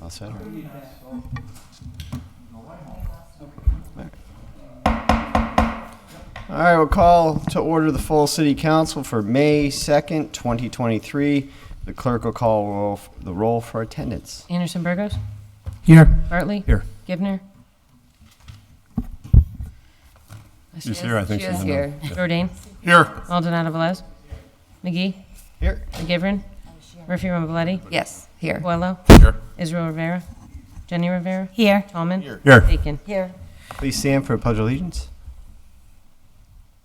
All set. All right, we'll call to order the full city council for May 2nd, 2023. The clerk will call the roll for attendance. Anderson Burgos, Here. Bartley, Here. Givner. She's here, I think She she's is in the- here. Jordan, Here. Maldonado Velez, McGee, Here. McGivern, Murphy Ramboletti, Yes, here. Coelho, Here. Israel Rivera, Jenny Rivera, Here. Tallman, Here. Bacon. Here. Please stand for a pledge of allegiance.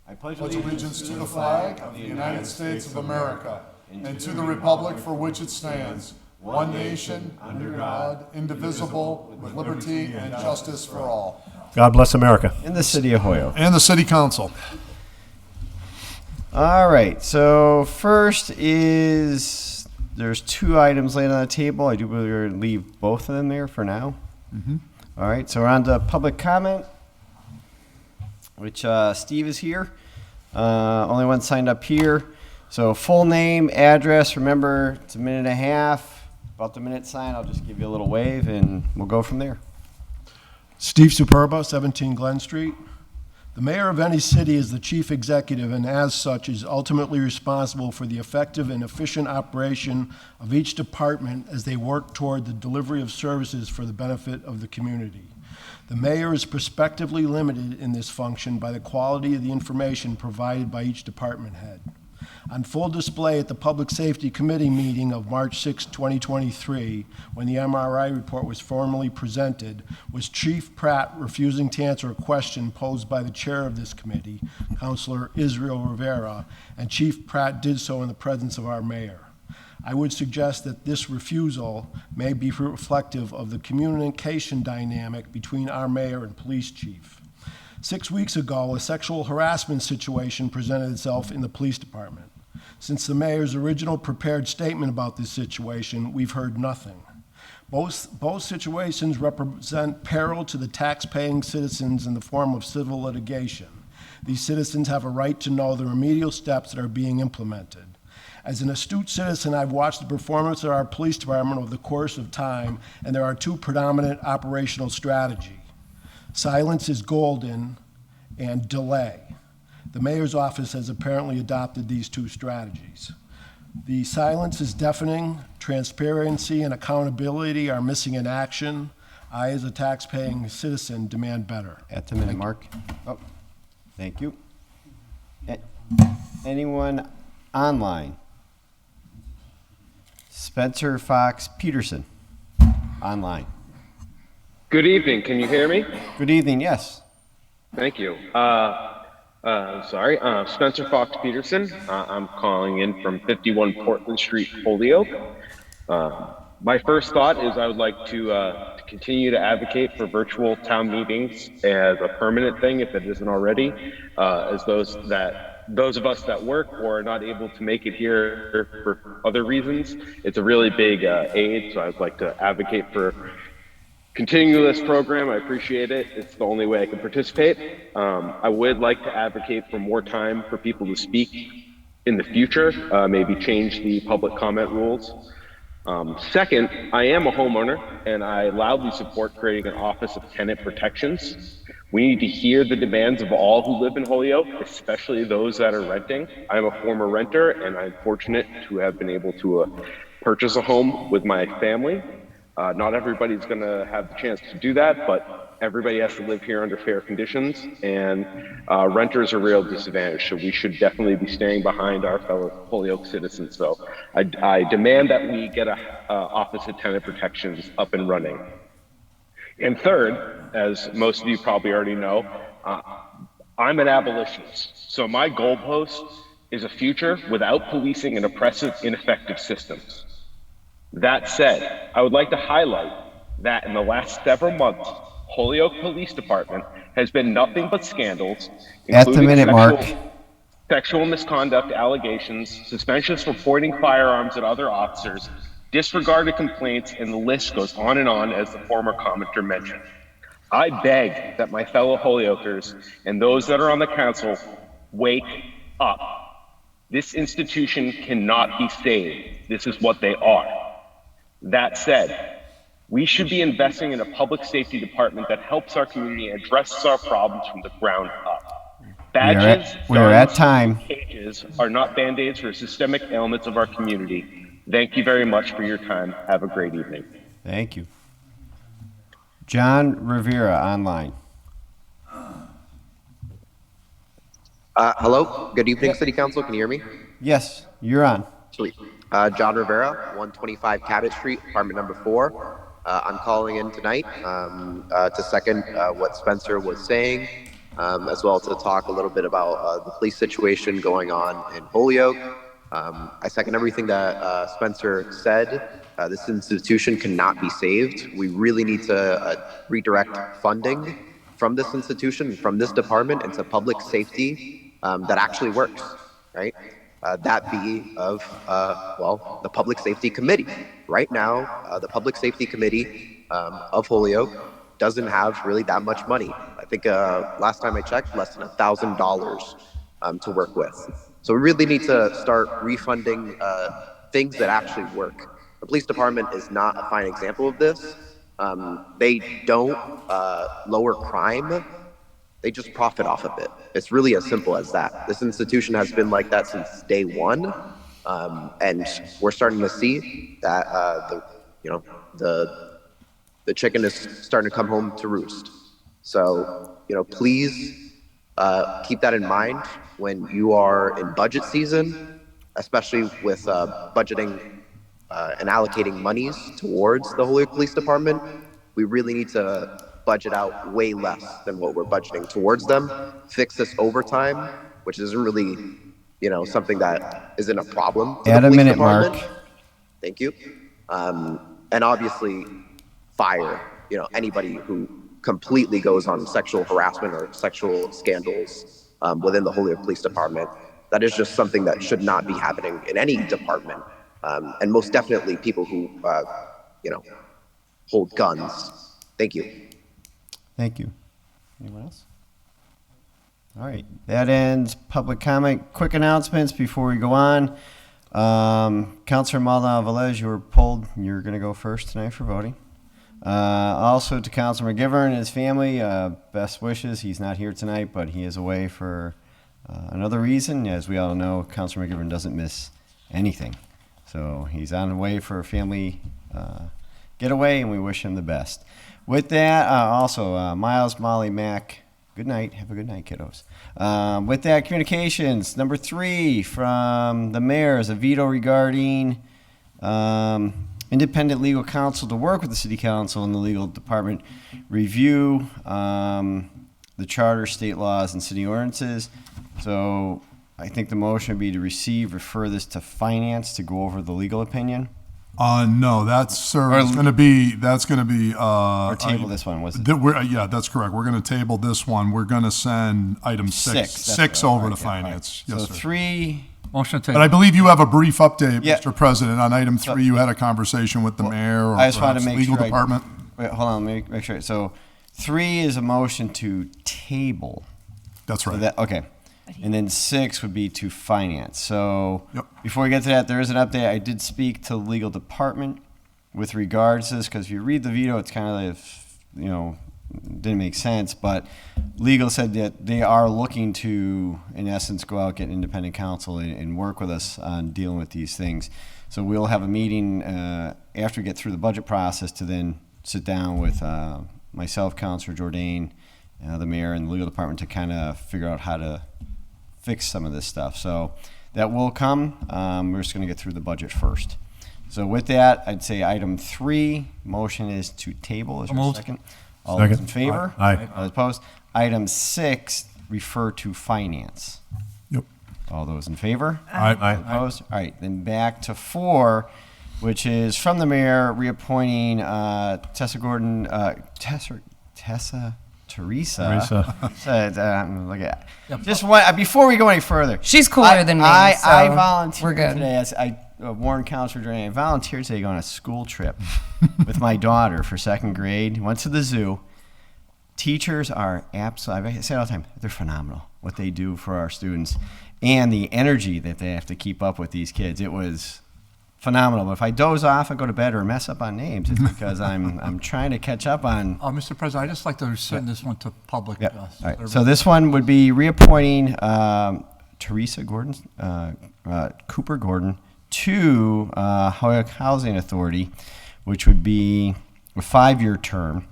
I pledge allegiance to the flag of the United States of America and to the republic for which it stands, one nation, under God, indivisible, with liberty and justice for all. God bless America. In the city of Holyoke. And the city council. All right, so first is, there's two items laid on the table. I do believe we're going to leave both of them there for now. All right, so we're on to public comment, which Steve is here. Only one signed up here. So full name, address, remember it's a minute and a half. About the minute sign, I'll just give you a little wave and we'll go from there. Steve Superba, 17 Glen Street. The mayor of any city is the chief executive and as such is ultimately responsible for the effective and efficient operation of each department as they work toward the delivery of services for the benefit of the community. The mayor is prospectively limited in this function by the quality of the information provided by each department head. On full display at the Public Safety Committee meeting of March 6, 2023, when the MRI report was formally presented, was Chief Pratt refusing to answer a question posed by the chair of this committee, Councilor Israel Rivera, and Chief Pratt did so in the presence of our mayor. I would suggest that this refusal may be reflective of the communication dynamic between our mayor and police chief. 6 weeks ago, a sexual harassment situation presented itself in the police department. Since the mayor's original prepared statement about this situation, we've heard nothing. Both situations represent peril to the tax-paying citizens in the form of civil litigation. These citizens have a right to know the remedial steps that are being implemented. As an astute citizen, I've watched the performance of our police department over the course of time, and there are two predominant operational strategies. Silence is golden, and delay. The mayor's office has apparently adopted these two strategies. The silence is deafening, transparency and accountability are missing in action. I, as a tax-paying citizen, demand better. At the minute mark. Oh, thank you. Anyone online? Spencer Fox Peterson, online. Good evening. Can you hear me? Good evening, yes. Thank you. Spencer Fox Peterson. I'm calling in from 51 Portland Street, Holyoke. My first thought is I would like to continue to advocate for virtual town meetings as a permanent thing, if it isn't already, as those of us that work or are not able to make it here for other reasons. It's a really big aid, so I'd like to advocate for continue this program. I appreciate it. It's the only way I can participate. I would like to advocate for more time for people to speak in the future, maybe change the public comment rules. Second, I am a homeowner and I loudly support creating an Office of Tenant Protections. We need to hear the demands of all who live in Holyoke, especially those that are renting. I'm a former renter and I'm fortunate to have been able to purchase a home with my family. Not everybody's going to have the chance to do that, but everybody has to live here under fair conditions, and renters are real disadvantaged. So we should definitely be staying behind our fellow Holyoke citizens. So I demand that we get a Office of Tenant Protections up and running. And third, as most of you probably already know, I'm an abolitionist. So my goalpost is a future without policing and oppressive, ineffective systems. That said, I would like to highlight that in the last several months, Holyoke Police Department has been nothing but scandals, At the minute mark. Sexual misconduct allegations, suspensions for pointing firearms at other officers, disregarded complaints, and the list goes on, as the former commenter mentioned. I beg that my fellow Holyoakers and those that are on the council wake up. This institution cannot be saved. This is what they are. That said, We should be investing in a public safety department that helps our community and addresses our problems from the ground up. Badges, we are at guns, time. cages are not band-aids for systemic ailments of our community. Thank you very much for your time. Have a great evening. Thank you. John Rivera online. Hello, good evening, City Council. Can you hear me? Yes, you're on. Sweet. John Rivera, 125 Cabot Street, apartment number 4. I'm calling in tonight to second what Spencer was saying, as well to talk a little bit about the police situation going on in Holyoke. I second everything that Spencer said. This institution cannot be saved. We really need to redirect funding from this institution, from this department, into public safety that actually works, right? That be of, the Public Safety Committee. Right now, the Public Safety Committee of Holyoke doesn't have really that much money. I think last time I checked, less than $1,000 to work with. So we really need to start refunding things that actually work. The police department is not a fine example of this. They don't lower crime. They just profit off of it. It's really as simple as that. This institution has been like that since day one, and we're starting to see that the chicken is starting to come home to roost. So please keep that in mind when you are in budget season, especially with budgeting and allocating monies towards the Holyoke Police Department. We really need to budget out way less than what we're budgeting towards them. Fix this overtime, which isn't really, something that isn't a problem. Add a minute, Mark. Thank you. And obviously, fire, anybody who completely goes on sexual harassment or sexual scandals within the Holyoke Police Department. That is just something that should not be happening in any department. And most definitely people who, hold guns. Thank you. Thank you. Anyone else? All right, that ends public comment. Quick announcements before we go on. Councilor Maldonado Velez, you were pulled. You're going to go first tonight for voting. Also to Councilor McGivern and his family, best wishes. He's not here tonight, but he is away for another reason. As we all know, Councilor McGivern doesn't miss anything. So he's on the way for a family getaway, and we wish him the best. With that, also, Miles, Molly, Mac, good night. Have a good night, kiddos. With that, communications. Number 3 from the mayor is a veto regarding independent legal counsel to work with the city council and the legal department review the charter, state laws, and city ordinances. So I think the motion would be to receive, refer this to finance to go over the legal opinion. No, that's, sir, that's going to be, Or table this one, was it? yeah, that's correct. We're going to table this one. We're going to send item six That's over right, to yeah, all right. finance. So Yes, sir. 3, Motion to But I believe you have a brief update, Yeah. Mr. President. On item 3, you had a conversation with the mayor or I just wanted to perhaps make legal sure department. wait, hold on, let me make sure. So 3 is a motion to table. That's So right. that, okay. And then 6 would be to finance. So Yep. before we get to that, there is an update. I did speak to the legal department with regards to this, because if you read the veto, it's kind of like, didn't make sense. But legal said that they are looking to, in essence, go out, get independent counsel and work with us on dealing with these things. So we'll have a meeting after we get through the budget process to then sit down with myself, Councilor Jourdain, the mayor, and the legal department to kind of figure out how to fix some of this stuff. So that will come. We're just going to get through the budget first. So with that, I'd say item 3, motion is to table. Is there a moved. second? All those in Second. favor? Aye. All those opposed? Item 6, refer to finance. Yep. All those in favor? Aye. Opposed? All right, then back to 4, which is from the mayor reappointing Tessa Gordon, Teresa. Look at just one, before we go any further. She's cooler than me, I so volunteered we're good. today. As I warned Councilor Duran, I volunteered today to go on a school trip with my daughter for 2nd grade. Went to the zoo. Teachers are absolutely, I say it all the time, they're phenomenal, what they do for our students and the energy that they have to keep up with these kids. It was phenomenal. But if I doze off and go to bed or mess up on names, it's because I'm trying to catch up on. Mr. President, I'd just like to send this one to public. Yeah. All right. So this one would be reappointing Teresa Gordon, Cooper Gordon, to Hoyoke Housing Authority, which would be a 5-year term.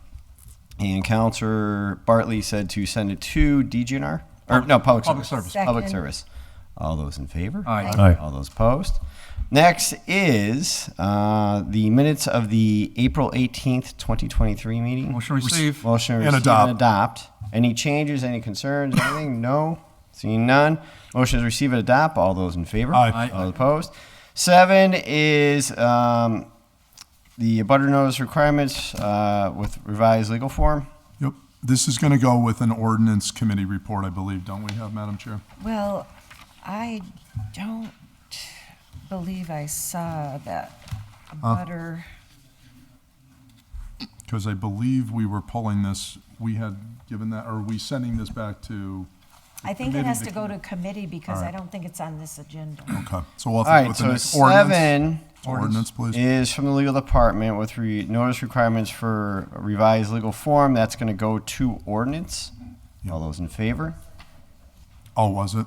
And Councilor Bartley said to send it to DGNR, or no, Public Service. Second. Public Service. All those in favor? Aye. Aye. All those opposed? Next is the minutes of the April 18th, 2023 meeting. Motion receive. Motion to And receive and adopt. Any changes, any concerns, anything? No? Seeing none. Motion to receive and adopt. All those in favor? Aye. Aye. All opposed? 7 is the abutter notice requirements with revised legal form. Yep. This is going to go with an ordinance committee report, I believe, don't we have, Madam Chair? Well, I don't believe I saw that butter. Because I believe we were pulling this, we had given that, or are we sending this back to? I think it committee has to to go to committee because All I right. don't think it's on this agenda. Okay, so we'll All have to go right, with the so next ordinance. 7 Ordinance, please. is from the legal department with notice requirements for revised legal form. That's going to go to ordinance. All those in favor? Oh, was it?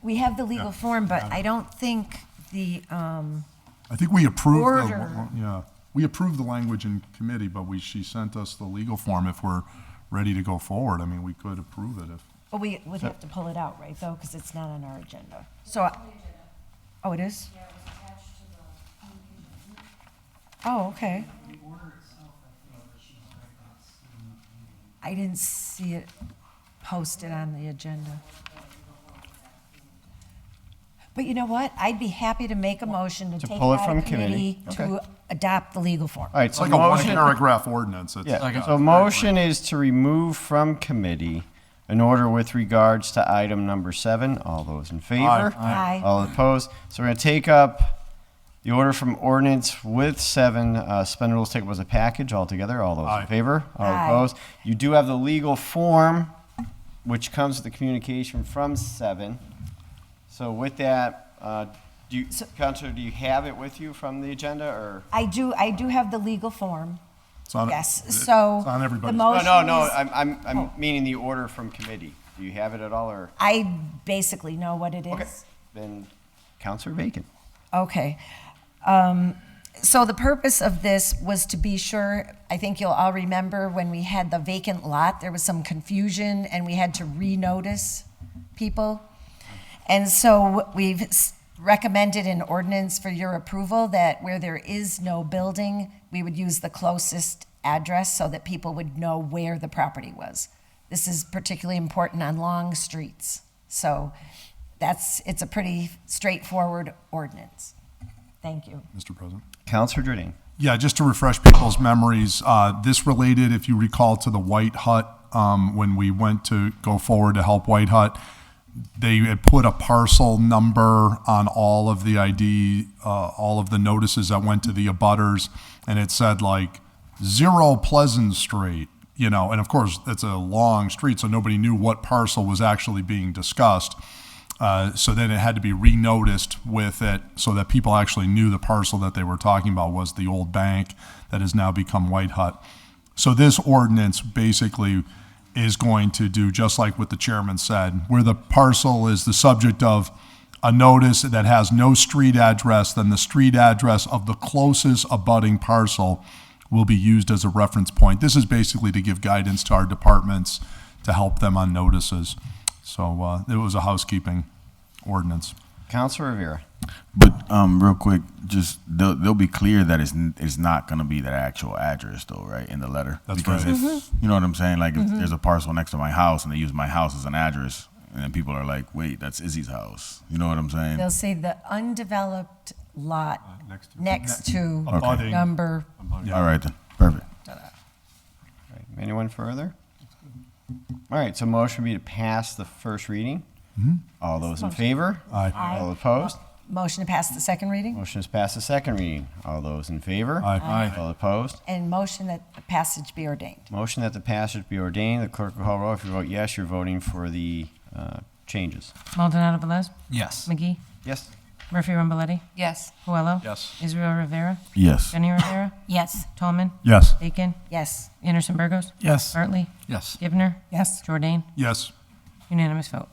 We have the legal form, but I don't think the, I think we approved, Order. we approved the language in committee, but she sent us the legal form. If we're ready to go forward, I mean, we could approve it if. well, we would have to pull it out, right, though, because it's not on our agenda. So, oh, it is? Oh, okay. I didn't see it posted on the agenda. But you know what? I'd be happy to make a motion to take pull it out from of committee committee. to adopt the legal form. All right, It's so like a motion. one-paragraph ordinance. It's- Yeah, so motion is to remove from committee an order with regards to item number 7. All those in favor? Aye. All opposed? So we're going to take up the order from ordinance with 7, suspend rules, take up as a package altogether. All those Aye. in favor? All Aye. opposed? You do have the legal form, which comes with the communication from 7. So with that, Counselor, do you have it with you from the agenda, or? I do have the legal form, It's on, yes, it's so. on the everybody's. motion No, is- I'm meaning the order from committee. Do you have it at all, or? I basically know what it Okay, is. then Counselor Bacon. Okay. So the purpose of this was to be sure, I think you'll all remember when we had the vacant lot, there was some confusion and we had to renotice people. And so we've recommended an ordinance for your approval that where there is no building, we would use the closest address so that people would know where the property was. This is particularly important on long streets. So it's a pretty straightforward ordinance. Thank you. Mr. President. Counselor Jordan. Yeah, just to refresh people's memories, this related, if you recall, to the White Hut, when we went to go forward to help White Hut. They had put a parcel number on all of the all of the notices that went to the abutters, and it said like 0 Pleasant Street, and of course, it's a long street, so nobody knew what parcel was actually being discussed. So then it had to be renoticed with it so that people actually knew the parcel that they were talking about was the old bank that has now become White Hut. So this ordinance basically is going to do just like what the chairman said, where the parcel is the subject of a notice that has no street address, then the street address of the closest abutting parcel will be used as a reference point. This is basically to give guidance to our departments to help them on notices. So it was a housekeeping ordinance. Counselor Rivera. But real quick, just they'll be clear that it's not going to be that actual address though, right, in the letter. That's because right. if you know what I'm saying, like if there's a parcel next to my house and they use my house as an address, and then people are like, wait, that's Izzy's house. You know what I'm saying? They'll say the undeveloped lot next to Abutting. number. All right then, perfect. Right. Anyone further? All right, so motion would be to pass the first reading. All those in favor? Aye. All opposed? Motion to pass the second reading, Motion is passed the second reading. All those in favor? Aye. All opposed? and motion that the passage be ordained. Motion that the passage be ordained. The clerk will call roll. If you vote yes, you're voting for the changes. Maldonado Velez, Yes. McGee, Yes? Murphy Ramboletti, Yes. Puello. Yes. Israel Rivera, Yes. Jenny Rivera, Yes. Tallman, Yes. Bacon, Yes. Anderson Burgos, Yes. Bartley, Yes. Givner, Yes. Jordan. Yes. Unanimous vote.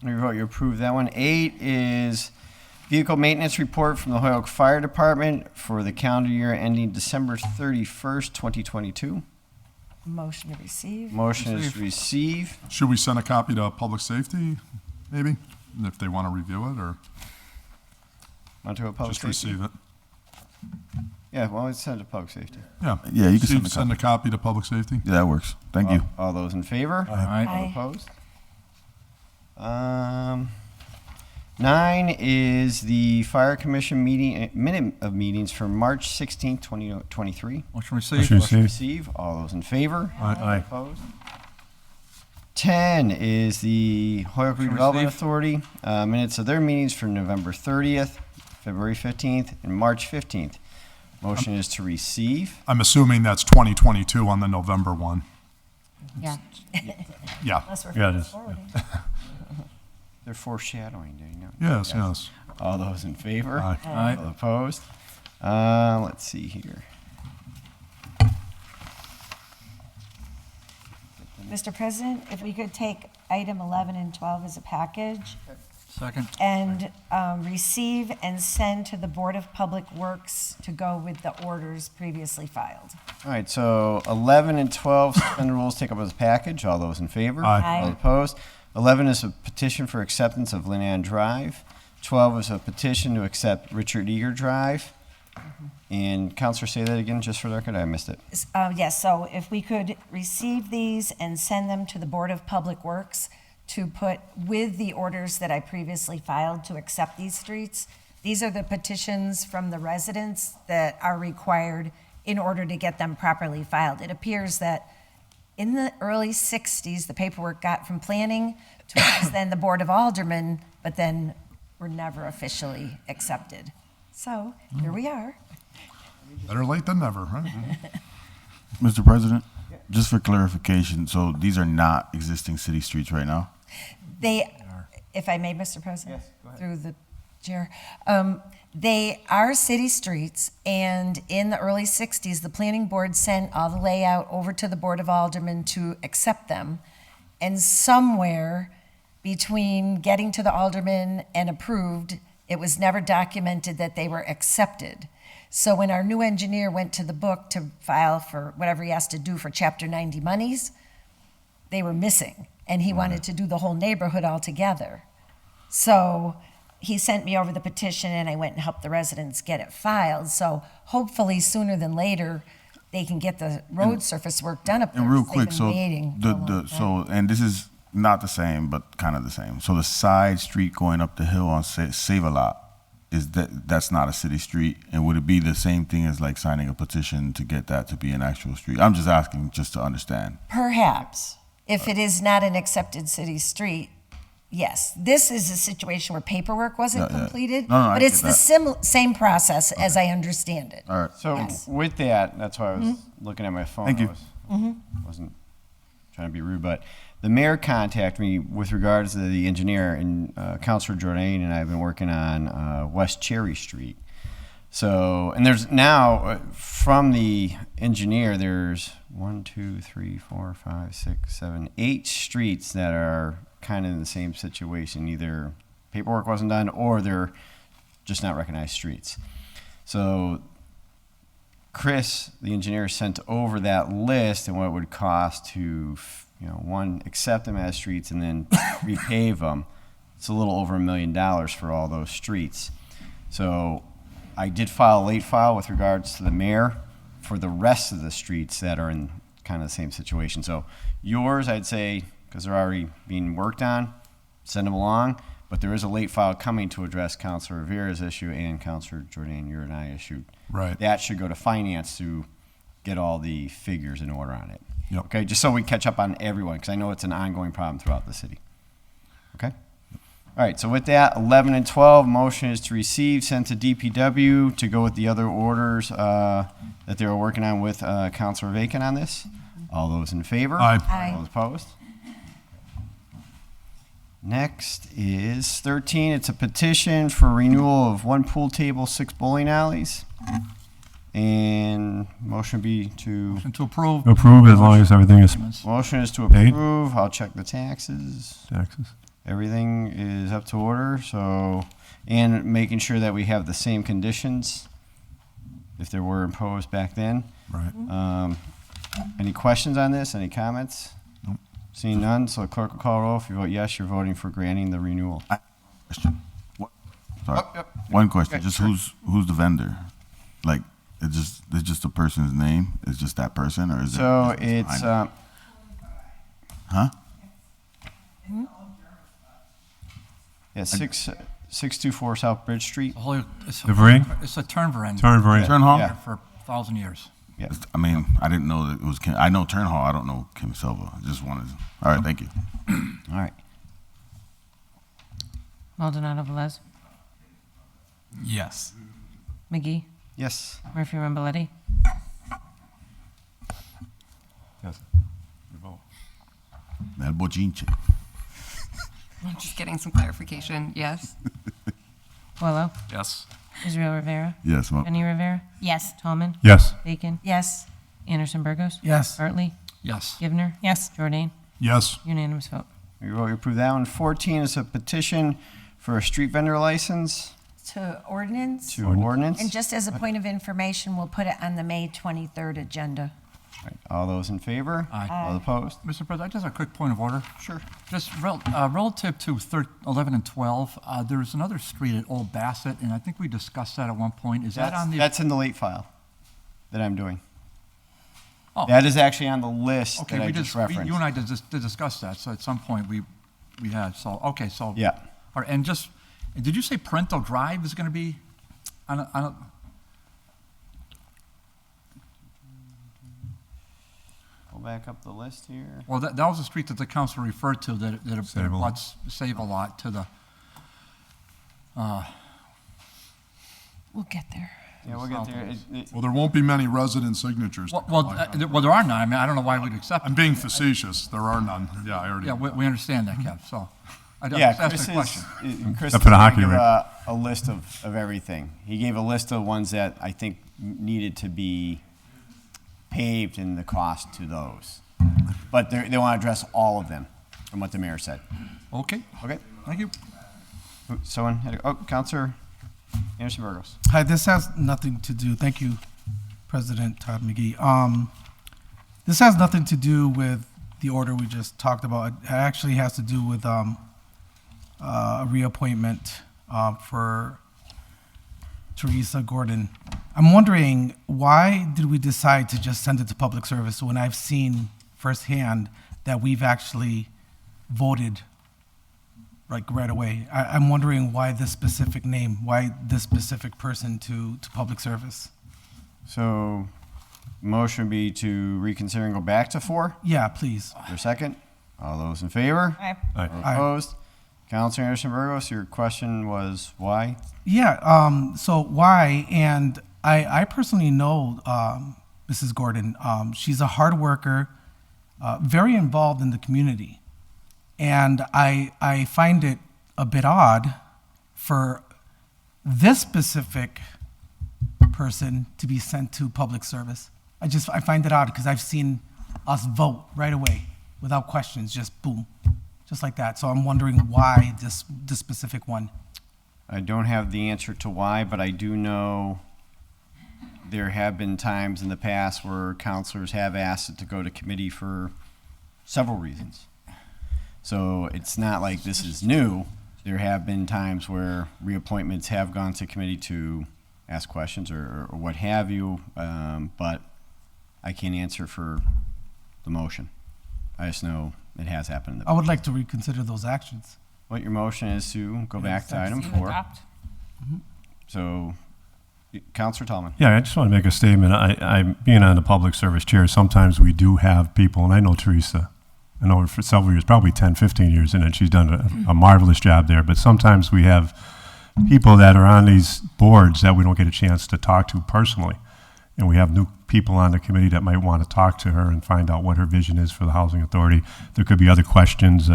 Your vote, you approve that one. 8 is vehicle maintenance report from the Hoyoke Fire Department for the calendar year ending December 31st, 2022. Motion to receive. Motion is to receive. Should we send a copy to public safety, maybe, if they want to review it, or Onto a public just safety. receive it? Yeah, well, it's sent to public safety. Yeah. Yeah, you can Steve, send a copy to public safety. Yeah, that works. Thank you. All those in favor? Aye. All Aye. opposed? 9 is the Fire Commission meeting, minute of meetings for March 16th, 2023. Motion received. Motion Motion received. receive. All those in favor? Aye. Opposed? 10 is the Hoyoke Motion Redevelopment received. Authority, minutes of their meetings for November 30th, February 15th, and March 15th. Motion is to receive. I'm assuming that's 2022 on the November one. Yeah. Yeah. Unless we're Yeah, it is. forwarding. They're foreshadowing, do you know? Yes, yes. All those in favor? Aye. Aye. All opposed? Let's see here. Mr. President, if we could take item 11 and 12 as a package Second. and receive and send to the Board of Public Works to go with the orders previously filed. All right, so 11 and 12, suspend rules, take up as a package. All those in favor? Aye. Aye. All opposed? 11 is a petition for acceptance of Linan Drive. 12 is a petition to accept Richard Eager Drive. And Counselor, say that again, just for the record, I missed it. Yes, so if we could receive these and send them to the Board of Public Works to put with the orders that I previously filed to accept these streets. These are the petitions from the residents that are required in order to get them properly filed. It appears that in the early 60s, the paperwork got from planning to us, then the Board of Aldermen, but then were never officially accepted. So here we are. Better late than never, right? Mr. President, just for clarification, so these are not existing city streets right now? They, if I may, Mr. President? Yes, go ahead. Through the chair. They are city streets, and in the early 60s, the planning board sent all the layout over to the Board of Aldermen to accept them. And somewhere between getting to the aldermen and approved, it was never documented that they were accepted. So when our new engineer went to the book to file for whatever he has to do for Chapter 90 monies, they were missing, and he wanted to do the whole neighborhood altogether. So he sent me over the petition, and I went and helped the residents get it filed. So hopefully sooner than later, they can get the road surface work done up there. And real 'cause they've quick, been so waiting for a long time. and this is not the same, but kind of the same. So the side street going up the hill on Save-A-Lot, that's not a city street? And would it be the same thing as like signing a petition to get that to be an actual street? I'm just asking just to understand. Perhaps, if it is not an accepted city street, yes. This is a situation where paperwork wasn't Yeah, yeah. completed, No, I but get it's the same process as I understand it. All right. So Yes. with that, that's why I was looking at my phone. Thank you. I wasn't trying to be rude, but the mayor contacted me with regards to the engineer, and Councilor Jordan and I have been working on West Cherry Street. So, and there's now, from the engineer, there's 1, 2, 3, 4, 5, 6, 7, 8 streets that are kind of in the same situation. Either paperwork wasn't done or they're just not recognized streets. So Chris, the engineer, sent over that list and what it would cost to, one, accept them as streets and then repave them. It's a little over $1 million for all those streets. So I did file a late file with regards to the mayor for the rest of the streets that are in kind of the same situation. So yours, I'd say, because they're already being worked on, send them along. But there is a late file coming to address Councilor Rivera's issue and Councilor Jordan, your and I issue. Right. That should go to finance to get all the figures in order on it. Yep. Okay, just so we catch up on everyone, because I know it's an ongoing problem throughout the city. Okay? All right, so with that, 11 and 12, motion is to receive, send to DPW to go with the other orders that they were working on with Councilor Vacan on this. All those in favor? Aye. Aye. All opposed? Next is 13. It's a petition for renewal of 1 pool table, 6 bowling alleys. And motion be to, Motion to approve. Approve as long as everything is motion is to Paid. approve. I'll check the taxes. taxes. Everything is up to order, so, and making sure that we have the same conditions if there were imposed back then. Right. Any questions on this? Any comments? Seeing none, so the clerk will call roll. If you vote yes, you're voting for granting the renewal. Question. What? Sorry. One question. Just who's the vendor? Like, it's just a person's name. It's just that person, or is So it? it's, Huh? yeah, 624 South Bridge Street. It's DeVry? It's a Turnverein. Turnverein. Turn Hall? Yeah. For 1,000 years. Yeah. I mean, I didn't know that it was Kim. I know Turn Hall. I don't know Kim Silva. I just wanted. All right. Thank you. All right. Maldonado Velez, Yes. McGee, Yes. Murphy Ramboletti, Yes. Your vote. That bochinche. I'm just getting some clarification. Yes. Puello, Yes. Israel Rivera, Yes. Jenny Rivera, Yes. Tallman, Yes. Bacon, Yes. Anderson Burgos, Yes. Bartley, Yes. Givner, Yes. Jordan, Yes. unanimous vote. We vote to approve that one. 14 is a petition for a street vendor license To ordinance. to ordinance. And just as a point of information, we'll put it on the May 23rd agenda. All right, all those in favor? Aye. All opposed? Mr. President, just a quick point of order. Sure. Just relative to 11 and 12, there's another street at Old Bassett, and I think we discussed that at one point. Is that on the? That's in the late file that I'm doing. Oh. That is actually on the list Okay, that I we just you referenced. and I did discuss that, so at some point we had, so, okay, so. Yeah. All right, and just, did you say Parental Drive is going to be on a? Go back up the list here. Well, that was a street that the council referred to that Save a lot. abuts Save-A-Lot to the, We'll get there. Yeah, we'll get there. Well, there won't be many resident signatures. well, there are none. I mean, I don't know why we'd accept I'm it. being facetious. There are none. Yeah, I already. Yeah, we understand that, Kev, so. I Yeah, just asked Chris a question. Chris Up for the is gonna hockey give rink. a list of everything. He gave a list of ones that I think needed to be paved and the cost to those. But they want to address all of them, from what the mayor said. Okay, Okay? thank you. Someone had, Counselor Anderson Burgos. Hi, this has nothing to do, thank you, President Todd McGee. This has nothing to do with the order we just talked about. It actually has to do with a reappointment for Teresa Gordon. I'm wondering, why did we decide to just send it to public service when I've seen firsthand that we've actually voted like right away? I'm wondering why this specific name, why this specific person to public service? So, motion would be to reconsider and go back to 4. Yeah, please. Your second? All those in favor? Aye. Aye. Opposed? Counselor Anderson Burgos, your question was why? Yeah, so why? And I personally know Mrs. Gordon. She's a hard worker, very involved in the community. And I find it a bit odd for this specific person to be sent to public service. I find it odd because I've seen us vote right away without questions, just boom, just like that. So I'm wondering why this specific one. I don't have the answer to why, but I do know there have been times in the past where counselors have asked it to go to committee for several reasons. So it's not like this is new. There have been times where reappointments have gone to committee to ask questions or what have you, but I can't answer for the motion. I just know it has happened in the I would like to reconsider those actions. What your motion is to go back to item 4. So, Counselor Tallman. Yeah, I just want to make a statement. I'm being on the public service chair. Sometimes we do have people, and I know Teresa. I know her for several years, probably 10, 15 years in it. She's done a marvelous job there. But sometimes we have people that are on these boards that we don't get a chance to talk to personally. And we have new people on the committee that might want to talk to her and find out what her vision is for the Housing Authority. There could be other questions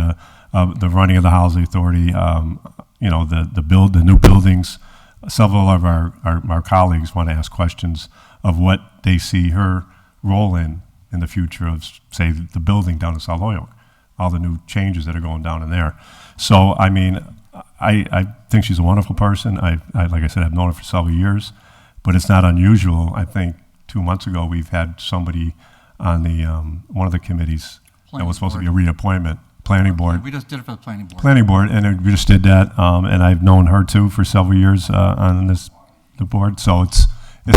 the running of the housing authority, the new buildings. Several of our colleagues want to ask questions of what they see her role in the future of, say, the building down in South Holyoke, all the new changes that are going down in there. So, I mean, I think she's a wonderful person. I like I said, I've known her for several years, but it's not unusual. I think 2 months ago we've had somebody on the one of the committees that was supposed to be a reappointment, planning board. We just did it for the planning board. Planning board, and we just did that, and I've known her too for several years on the board. So it's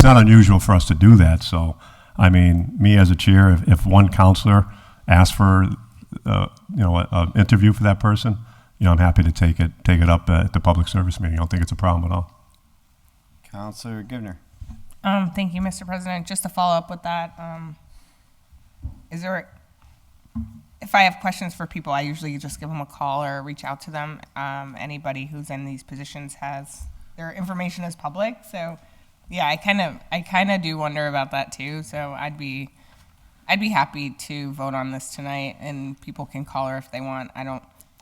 not unusual for us to do that. So, I mean, me as a chair, if one counselor asks for an interview for that person, I'm happy to take it up at the public service meeting. I don't think it's a problem at all. Counselor Givner. Thank you, Mr. President. Just to follow up with that, if I have questions for people, I usually just give them a call or reach out to them. Anybody who's in these positions has their information is public, so yeah, I kind of do wonder about that too. So I'd be happy to vote on this tonight, and people can call her if they want.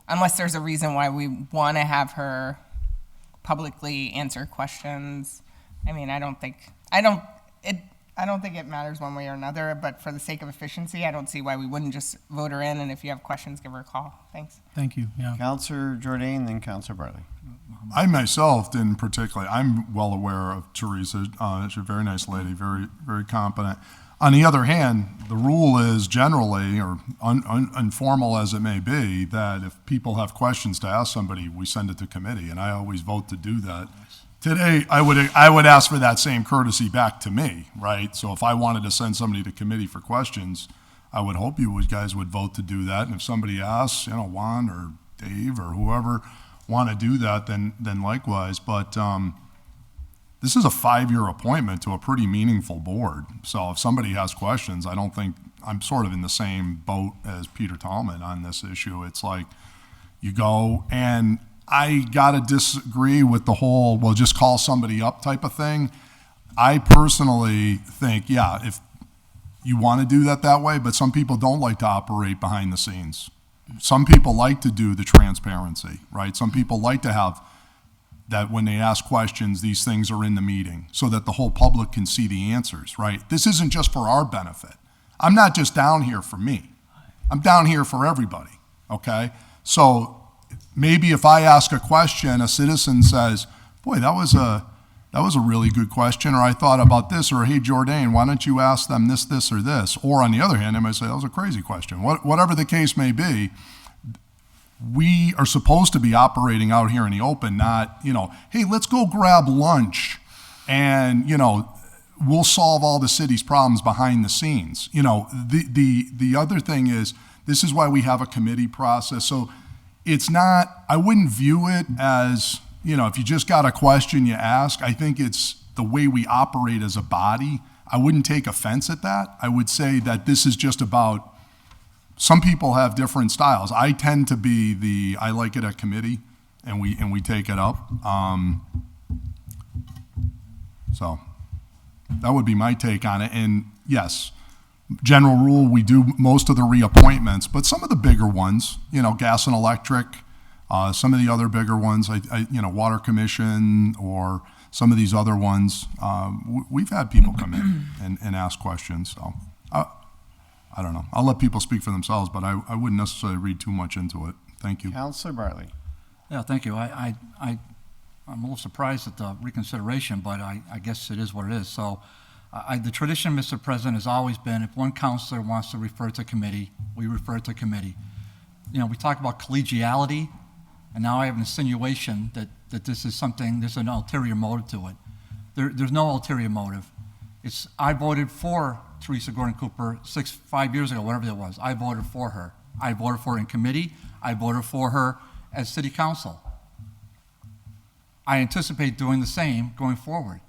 Unless there's a reason why we want to have her publicly answer questions. I mean, I don't think it matters one way or another, but for the sake of efficiency, I don't see why we wouldn't just vote her in, and if you have questions, give her a call. Thanks. Thank you. Yeah. Counselor Jordan, then Counselor Bartley. I myself didn't particularly. I'm well aware of Teresa. She's a very nice lady, very, very competent. On the other hand, the rule is generally, or informal as it may be, that if people have questions to ask somebody, we send it to committee, and I always vote to do that. Today, I would ask for that same courtesy back to me, right? So if I wanted to send somebody to committee for questions, I would hope you guys would vote to do that. And if somebody asks, Juan or Dave or whoever want to do that, then likewise. But this is a 5-year appointment to a pretty meaningful board. So if somebody has questions, I don't think I'm sort of in the same boat as Peter Tallman on this issue. It's like you go, and I got to disagree with the whole, well, just call somebody up type of thing. I personally think, yeah, if you want to do that way, but some people don't like to operate behind the scenes. Some people like to do the transparency, right? Some people like to have that when they ask questions, these things are in the meeting so that the whole public can see the answers, right? This isn't just for our benefit. I'm not just down here for me. I'm down here for everybody, okay? So maybe if I ask a question, a citizen says, boy, that was a really good question, or I thought about this, or hey, Jordan, why don't you ask them this, or this? Or on the other hand, I might say, that was a crazy question. Whatever the case may be, we are supposed to be operating out here in the open, not, hey, let's go grab lunch and, we'll solve all the city's problems behind the scenes. The other thing is, this is why we have a committee process. So it's not, I wouldn't view it as, if you just got a question you ask. I think it's the way we operate as a body. I wouldn't take offense at that. I would say that this is just about, some people have different styles. I tend to be I like it at committee, and we take it up. So that would be my take on it. And yes, general rule, we do most of the reappointments, but some of the bigger ones, gas and electric, some of the other bigger ones, Water Commission, or some of these other ones, we've had people come in and ask questions. So I don't know. I'll let people speak for themselves, but I wouldn't necessarily read too much into it. Thank you. Counselor Bartley. Yeah, thank you. I'm a little surprised at the reconsideration, but I guess it is what it is. So the tradition, Mr. President, has always been if one counselor wants to refer to committee, we refer to committee. We talk about collegiality, and now I have an insinuation that this is something, there's an ulterior motive to it. There's no ulterior motive. I voted for Teresa Gordon Cooper 5 years ago, whatever it was. I voted for her. I voted for her in committee. I voted for her as city council. I anticipate doing the same going forward.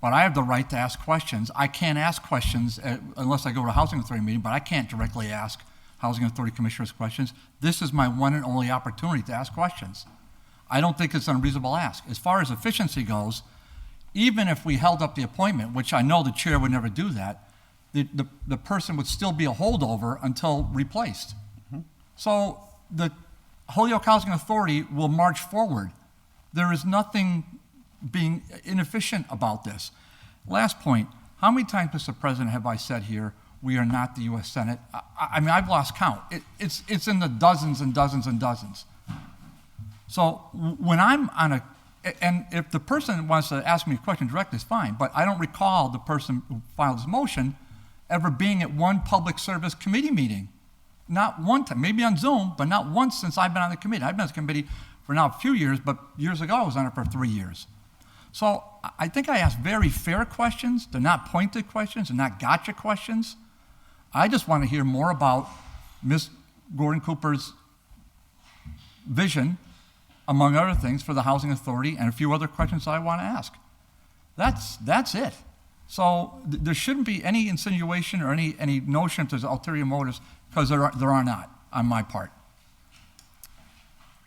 But I have the right to ask questions. I can't ask questions unless I go to a Housing Authority meeting, but I can't directly ask Housing Authority Commissioners questions. This is my one and only opportunity to ask questions. I don't think it's an unreasonable ask. As far as efficiency goes, even if we held up the appointment, which I know the chair would never do that, the person would still be a holdover until replaced. So Holyoke Housing Authority will march forward. There is nothing being inefficient about this. Last point, how many times, Mr. President, have I said here, we are not the U.S. Senate? I mean, I've lost count. It's in the dozens and dozens and dozens. So when I'm on a, and if the person wants to ask me a question directly, it's fine, but I don't recall the person who filed this motion ever being at one public service committee meeting. Not one time, maybe on Zoom, but not once since I've been on the committee. I've been on the committee for now a few years, but years ago I was on it for 3 years. So I think I asked very fair questions. They're not pointed questions. They're not gotcha questions. I just want to hear more about Ms. Gordon Cooper's vision, among other things, for the Housing Authority, and a few other questions I want to ask. That's it. So there shouldn't be any insinuation or any notion that there's ulterior motives, because there are not on my part.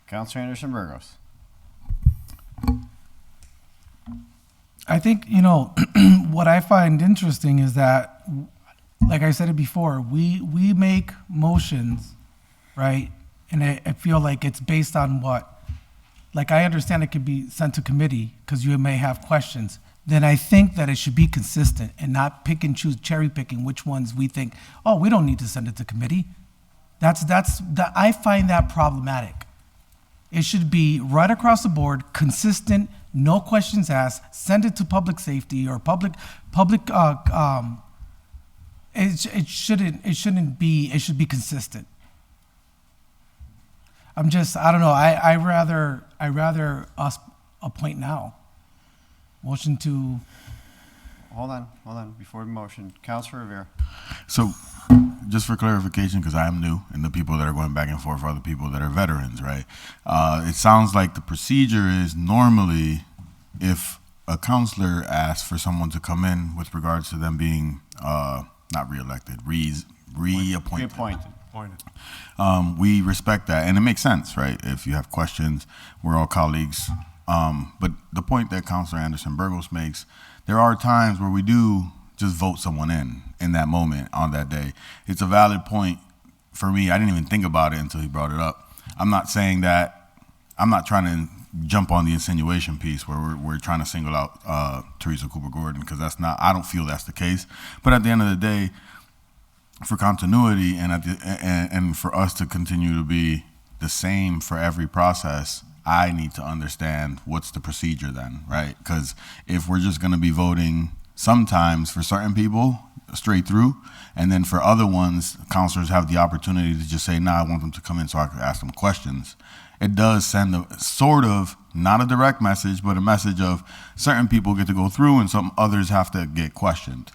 Councilor Anderson Burgos. I think, what I find interesting is that, like I said it before, we make motions, right? And I feel like it's based on what? Like, I understand it could be sent to committee because you may have questions. Then I think that it should be consistent and not pick and choose, cherry picking which ones we think, oh, we don't need to send it to committee. I find that problematic. It should be right across the board, consistent, no questions asked, send it to public safety or it should be consistent. I don't know, I rather us appoint now. Motion to. Hold on, before the motion. Councilor Rivera. So, just for clarification, because I am new, and the people that are going back and forth are the people that are veterans, right? It sounds like the procedure is normally, if a counselor asks for someone to come in with regards to them being not reelected, reappointed. We respect that, and it makes sense, right? If you have questions, we're all colleagues. But the point that Councilor Anderson Burgos makes, there are times where we do just vote someone in that moment on that day. It's a valid point for me. I didn't even think about it until he brought it up. I'm not saying that, I'm not trying to jump on the insinuation piece where we're trying to single out Teresa Cooper Gordon, because that's not, I don't feel that's the case. But at the end of the day, for continuity and for us to continue to be the same for every process, I need to understand what's the procedure then, right? Because if we're just going to be voting sometimes for certain people straight through, and then for other ones, counselors have the opportunity to just say, nah, I want them to come in so I can ask them questions. It does send a sort of, not a direct message, but a message of certain people get to go through and some others have to get questioned.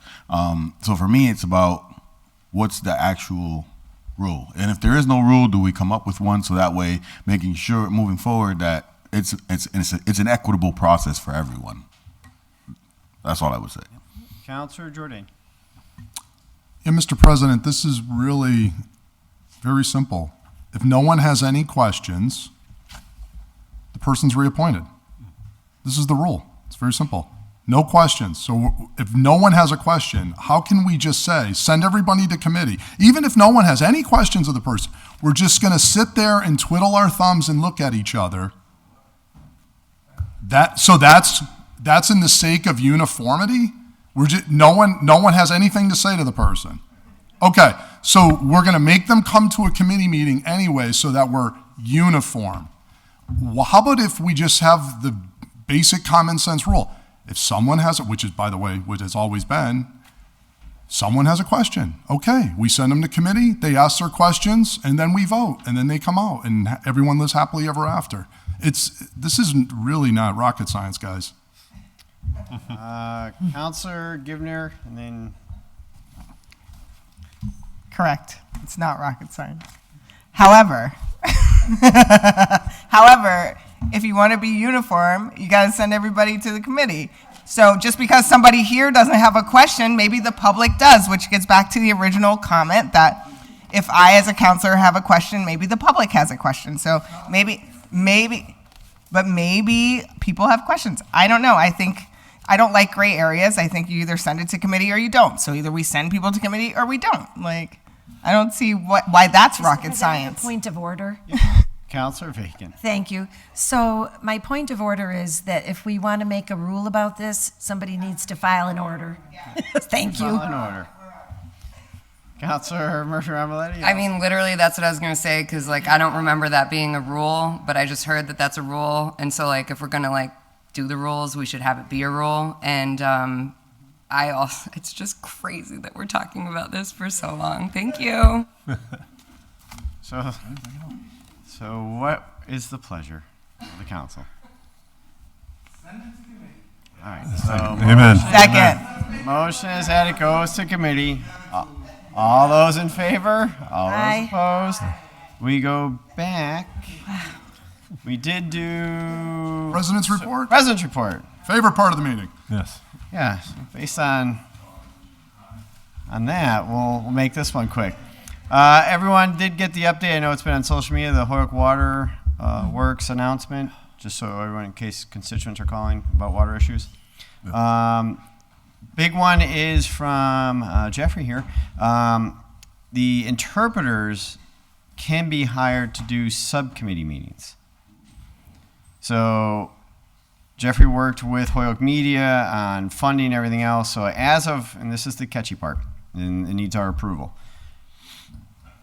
So for me, it's about what's the actual rule. And if there is no rule, do we come up with one so that way making sure moving forward that it's an equitable process for everyone. That's all I would say. Councilor Jordan. Yeah, Mr. President, this is really very simple. If no one has any questions, the person's reappointed. This is the rule. It's very simple. No questions. So if no one has a question, how can we just say, send everybody to committee? Even if no one has any questions of the person, we're just going to sit there and twiddle our thumbs and look at each other. That's in the sake of uniformity. No one has anything to say to the person. Okay, so we're going to make them come to a committee meeting anyway so that we're uniform. Well, how about if we just have the basic common sense rule? If someone has it, which is, by the way, what has always been, someone has a question. Okay, we send them to committee, they ask their questions, and then we vote, and then they come out, and everyone lives happily ever after. This isn't really not rocket science, guys. Councilor Givner, and then. Correct. It's not rocket science. However, if you want to be uniform, you got to send everybody to the committee. So just because somebody here doesn't have a question, maybe the public does, which gets back to the original comment that if I as a counselor have a question, maybe the public has a question. So maybe people have questions. I don't know. I don't like gray areas. I think you either send it to committee or you don't. So either we send people to committee or we don't. I don't see why that's rocket science. Point of order. Counselor Bacon. Thank you. So my point of order is that if we want to make a rule about this, somebody needs to file an order. Thank you. File an order. Counselor Murphy-Ramaletti? I mean, literally, that's what I was going to say, because, like, I don't remember that being a rule, but I just heard that that's a rule. And so, like, if we're going to, like, do the rules, we should have it be a rule. And it's just crazy that we're talking about this for so long. Thank you. So what is the pleasure of the council? All right. So Amen. Second. motion is that it goes to committee. All those in favor? All Aye. those opposed? We go back. We did do President's report? President's report. Favorite part of the meeting? Yes. Yeah, based on that, we'll make this one quick. Everyone did get the update. I know it's been on social media, the Hoyoke Water Works announcement, just so everyone, in case constituents are calling about water issues. Big one is from Jeffrey here. The interpreters can be hired to do subcommittee meetings. So Jeffrey worked with Hoyoke Media on funding and everything else. So as of, and this is the catchy part, and it needs our approval,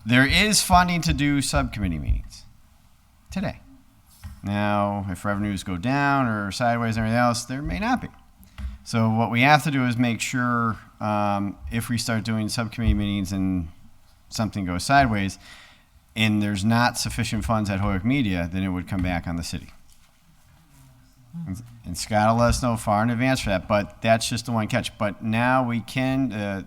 there is funding to do subcommittee meetings today. Now, if revenues go down or sideways and everything else, there may not be. So what we have to do is make sure if we start doing subcommittee meetings and something goes sideways and there's not sufficient funds at Hoyoke Media, then it would come back on the city. And Scott will let us know far in advance for that, but that's just the one catch. But now we can,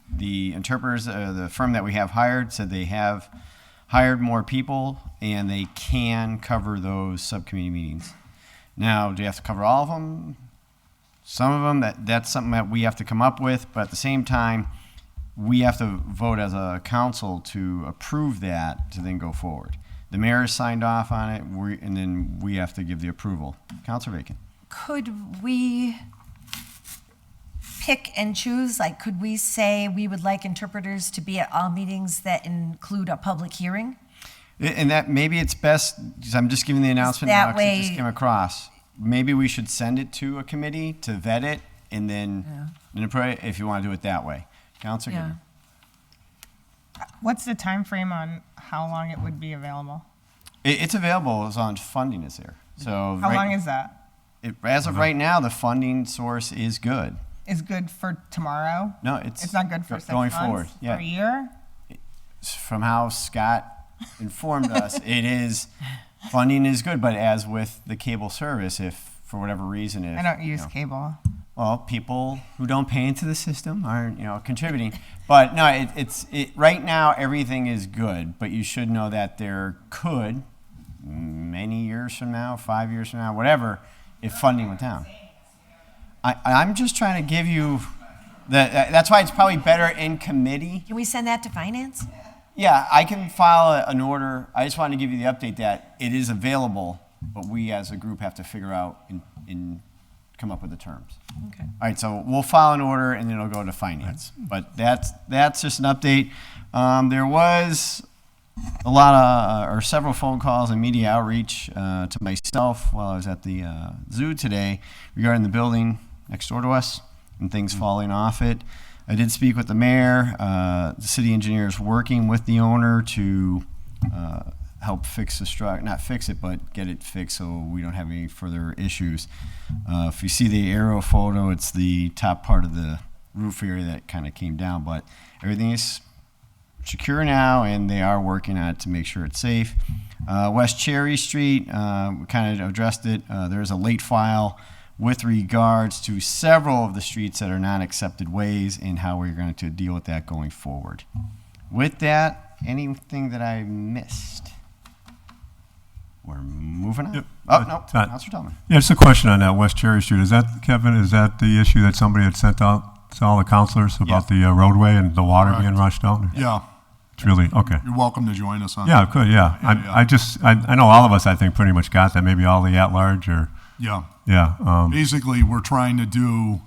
the interpreters, the firm that we have hired said they have hired more people and they can cover those subcommittee meetings. Now, do you have to cover all of them? Some of them, that's something that we have to come up with, but at the same time, we have to vote as a council to approve that to then go forward. The mayor signed off on it, and then we have to give the approval. Councilor Bacon. Could we pick and choose? Like, could we say we would like interpreters to be at all meetings that include a public hearing? And that maybe it's best, because I'm just giving the announcement now that 'cause it just way- came across. Maybe we should send it to a committee to vet it, and then if you want to do it that way. Councilor Yeah. Gibbon. What's the time frame on how long it would be available? It's available as long as funding is there. So How long is that? as of right now, the funding source is good. Is good for tomorrow? No, it's not good for 6 going months? forward. Yeah. For a year? From how Scott informed us, funding is good, but as with the cable service, if for whatever reason, I don't use cable. Well, people who don't pay into the system aren't, contributing. But no, it's right now everything is good, but you should know that there could, many years from now, 5 years from now, whatever, if funding went down. I'm just trying to give you that's why it's probably better in committee. Can we send that to finance? Yeah, I can file an order. I just wanted to give you the update that it is available, but we as a group have to figure out and come up with the terms. Okay. All right, so we'll file an order and then it'll go to finance. But that's just an update. There was a lot of, or several phone calls and media outreach to myself while I was at the zoo today regarding the building next door to us and things falling off it. I did speak with the mayor. The city engineer is working with the owner to help fix the structure, not fix it, but get it fixed so we don't have any further issues. If you see the aerial photo, it's the top part of the roof area that kind of came down, but everything is secure now, and they are working on it to make sure it's safe. West Cherry Street, we kind of addressed it. There is a late file with regards to several of the streets that are not accepted ways and how we're going to deal with that going forward. With that, anything that I missed? We're moving on. Yep. Oh, no, Todd. Councilor Tillman. Yeah, just a question on that West Cherry Street. Is that, Kevin, is that the issue that somebody had sent out to all the councilors about the roadway and the water being rushed out? Yeah. It's really, okay. You're welcome to join us on Yeah, that. good, yeah. I know all of us, I think, pretty much got that, maybe all the at-large or, Yeah. yeah. Basically, we're trying to do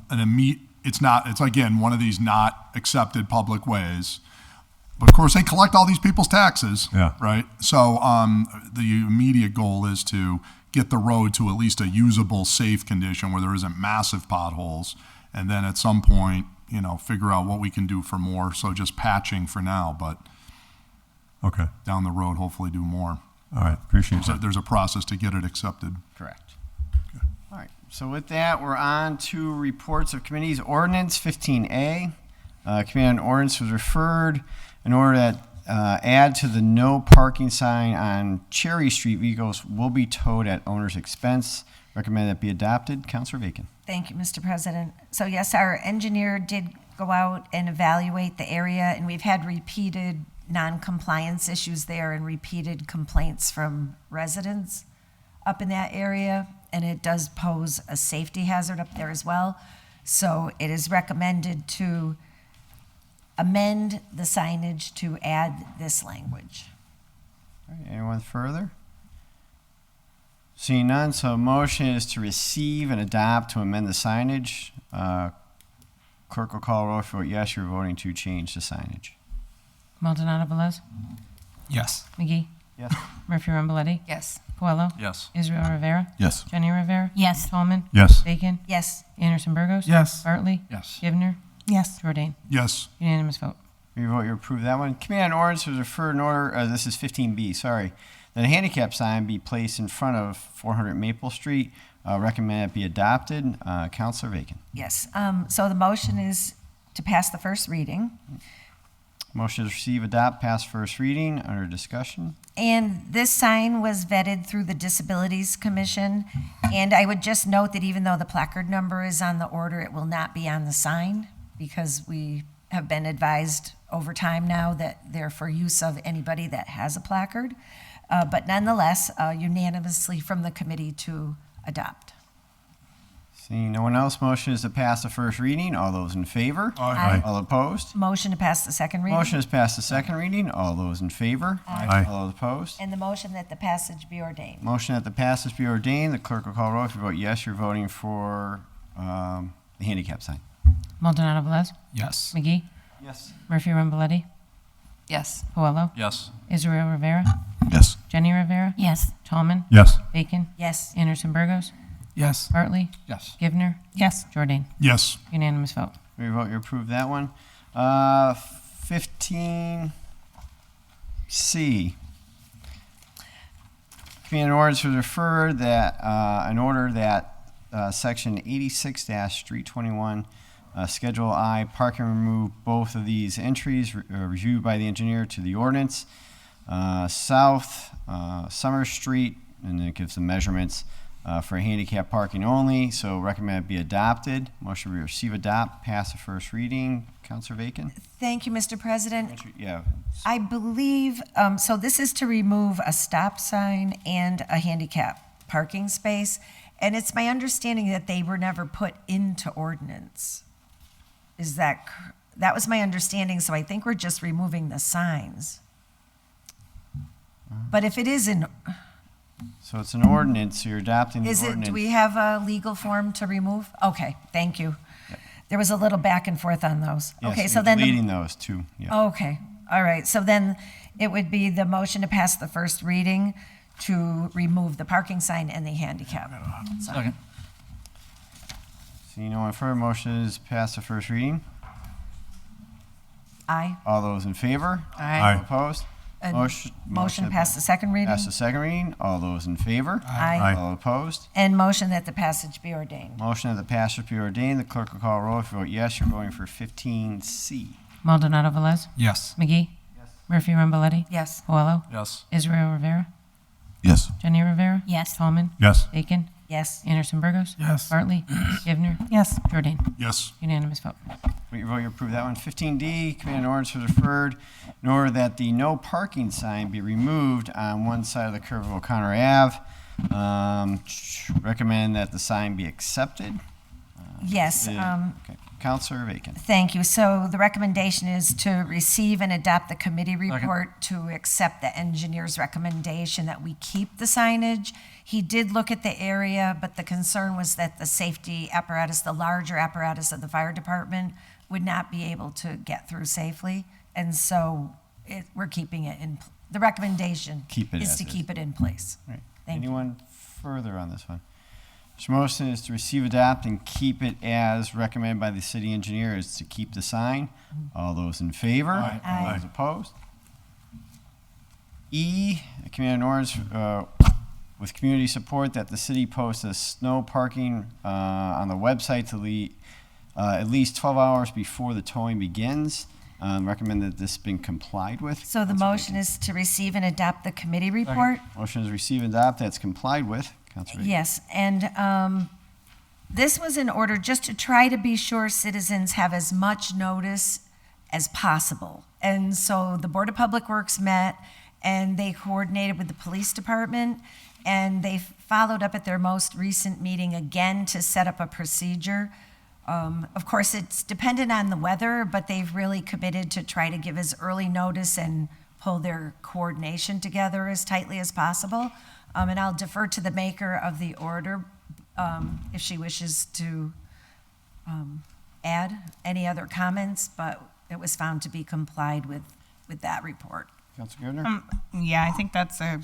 it's again, one of these not accepted public ways. But of course, they collect all these people's taxes. Yeah. Right? So the immediate goal is to get the road to at least a usable, safe condition where there isn't massive potholes. And then at some point, figure out what we can do for more. So just patching for now, but Okay. down the road, hopefully do more. All right. Appreciate So that. there's a process to get it accepted. Correct. All right, so with that, we're on to reports of committees. Ordinance 15A. Committee on Ordinance was referred in order that add to the no parking sign on Cherry Street. Vehicles will be towed at owner's expense. Recommend that be adopted. Councilor Bacon. Thank you, Mr. President. So yes, our engineer did go out and evaluate the area, and we've had repeated non-compliance issues there and repeated complaints from residents up in that area, and it does pose a safety hazard up there as well. So it is recommended to amend the signage to add this language. All right, anyone further? Seeing none, so a motion is to receive and adopt to amend the signage. Clerk will call roll. If you vote yes, you're voting to change the signage. Maldonado Velez, Yes. McGee, Yes. Murphy Ramboletti, Yes. Coelho, Yes. Israel Rivera, Yes. Jenny Rivera, Yes. Tallman, Yes. Bacon, Yes. Anderson Burgos, Yes. Bartley, Yes. Givner, Yes. Jordan. Yes. Unanimous vote. You vote, you approve that one. Committee on Ordinance was referred in order, this is 15B, sorry, that a handicap sign be placed in front of 400 Maple Street. Recommend it be adopted. Councilor Bacon. Yes. So the motion is to pass the first reading. Motion is receive, adopt, pass first reading. Under discussion. And this sign was vetted through the Disabilities Commission. And I would just note that even though the placard number is on the order, it will not be on the sign because we have been advised over time now that they're for use of anybody that has a placard. But nonetheless, unanimously from the committee to adopt. Seeing no one else, motion is to pass the first reading. All those in favor? Aye. All opposed? Motion to pass the second reading. Motion is passed the second reading. All those in favor? Aye. All those opposed? And the motion that the passage be ordained. Motion that the passage be ordained. The clerk will call roll. If you vote yes, you're voting for the handicap sign. Maldonado Velez, Yes. McGee, Yes. Murphy Ramboletti, Yes. Coelho, Yes. Israel Rivera, Yes. Jenny Rivera, Yes. Tallman, Yes. Bacon, Yes. Anderson Burgos, Yes. Bartley, Yes. Givner, Yes. Jordan. Yes. Unanimous vote. We vote you approve that one. 15C. Committee on Ordinance was referred that, in order that Section 86-321, Schedule I, park and remove both of these entries, reviewed by the engineer to the ordinance. South Summer Street, and then it gives the measurements for handicap parking only, so recommend it be adopted. Motion to receive, adopt, pass the first reading. Councilor Bacon? Thank you, Mr. President. Yeah. I believe, so this is to remove a stop sign and a handicap parking space. And it's my understanding that they were never put into ordinance. Is that, that was my understanding, so I think we're just removing the signs. But if it is in, So it's an ordinance, so you're adopting the is ordinance. it, do we have a legal form to remove? Okay, thank you. There was a little back and forth on those. Yes, Okay, you're so then. deleting those too. Yeah. Okay, all right, so then it would be the motion to pass the first reading to remove the parking sign and the handicap. sign. Second. Seeing no one further, motion is pass the first reading. Aye. All those in favor? Aye. All opposed? And Motion Motion pass the second reading. Pass the second reading. All those in favor? Aye. All opposed? And motion that the passage be ordained. Motion that the passage be ordained. The clerk will call roll. If you vote yes, you're voting for 15C. Maldonado Velez, Yes. McGee, Murphy Ramboletti, Yes. Coelho, Yes. Israel Rivera, Yes. Jenny Rivera, Yes. Tallman, Yes. Bacon, Yes. Anderson Burgos, Yes. Bartley, Givner, Yes. Jordan. Yes. Unanimous vote. With your vote, you approve that one. 15D, Committee on Ordinance was referred in order that the no parking sign be removed on one side of the curve of O'Connor Ave. Recommend that the sign be accepted. Yes. Okay. Councilor Bacon. Thank you. So the recommendation is to receive and adopt the committee report to accept the engineer's recommendation that we keep the signage. He did look at the area, but the concern was that the safety apparatus, the larger apparatus of the fire department, would not be able to get through safely. And so we're keeping it in, the recommendation Keep it is as to is. keep it in place. Right. Thank you. Anyone further on this one? Mr. motion is to receive, adopt, and keep it as recommended by the city engineer is to keep the sign. All those in favor? Aye. Aye. All those opposed? E, a community ordinance with community support that the city posts a snow parking on the website to at least 12 hours before the towing begins. Recommend that this been complied with. So the Councilor motion Bacon. is to receive and adopt the committee report? Motion is receive and adopt, that's complied with. Councilor Bacon. Yes, and this was in order just to try to be sure citizens have as much notice as possible. And so the Board of Public Works met, and they coordinated with the police department, and they followed up at their most recent meeting again to set up a procedure. Of course, it's dependent on the weather, but they've really committed to try to give as early notice and pull their coordination together as tightly as possible. And I'll defer to the maker of the order if she wishes to add any other comments, but it was found to be complied with that report. Councilor Gardner? Yeah, I think that's a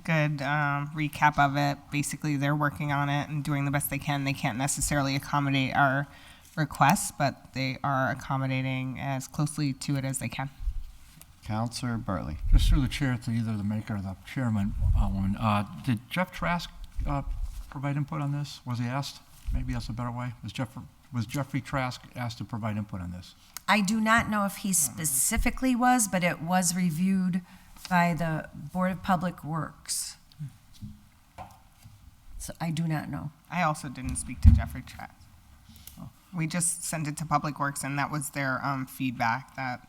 good recap of it. Basically, they're working on it and doing the best they can. They can't necessarily accommodate our requests, but they are accommodating as closely to it as they can. Councilor Bartley. Just through the chair to either the maker or the chairman, woman, did Jeff Trask provide input on this? Was he asked? Maybe that's a better way. Was Jeffrey Trask asked to provide input on this? I do not know if he specifically was, but it was reviewed by the Board of Public Works. So I do not know. I also didn't speak to Jeffrey Trask. We just sent it to Public Works, and that was their feedback, that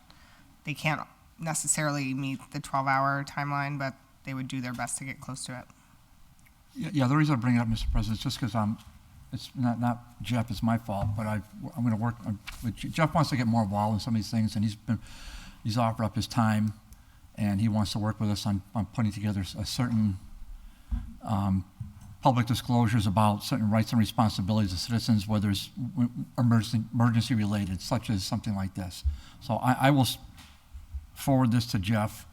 they can't necessarily meet the 12-hour timeline, but they would do their best to get close to it. Yeah, the reason I bring it up, Mr. President, is just because it's not Jeff, it's my fault, but I'm going to work with Jeff wants to get more involved in some of these things, and he's offered up his time, and he wants to work with us on putting together a certain public disclosures about certain rights and responsibilities of citizens, whether it's emergency related, such as something like this. So I will forward this to Jeff,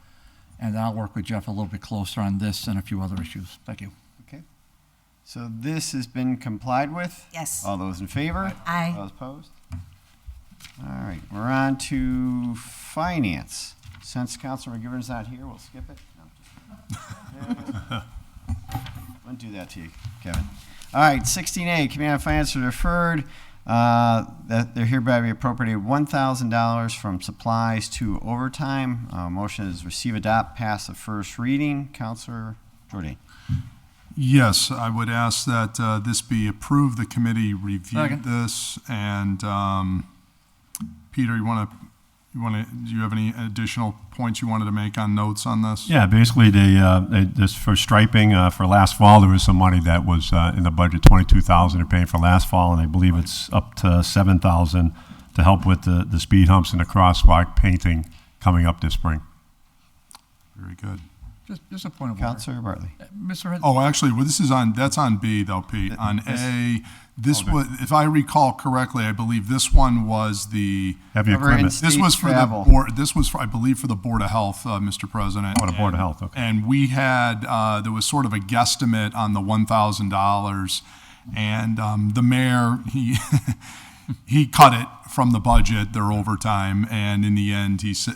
and I'll work with Jeff a little bit closer on this and a few other issues. Thank you. Okay. So this has been complied with? Yes. All those in favor? Aye. All opposed? All right, we're on to finance. Since Councilor McGivern's not here, we'll skip it. No, wouldn't do that to you, Kevin. All right, 16A, Committee on Finance are deferred. That they're hereby be appropriated $1,000 from supplies to overtime. Motion is receive, adopt, pass the first reading. Councilor Jordan. Yes, I would ask that this be approved. The committee reviewed Second. this, and Peter, do you have any additional points you wanted to make on notes on this? Yeah, basically, this for striping, for last fall, there was some money that was in the budget, $22,000 they're paying for last fall, and I believe it's up to $7,000 to help with the speed humps and the crosswalk painting coming up this spring. Very good. Just a point of order. Councilor Bartley. Mr. Hed- Oh, actually, well, that's on B though, Pete. On A, this was, if I recall correctly, I believe this one was the, Heavy Cover and equipment. this was for the travel. board, this was, I believe, for the Board of Health, Mr. President. Oh, the Board of Health, okay. And we had, there was sort of a guesstimate on the $1,000, and the mayor, he cut it from the budget, their overtime, and in the end, he said,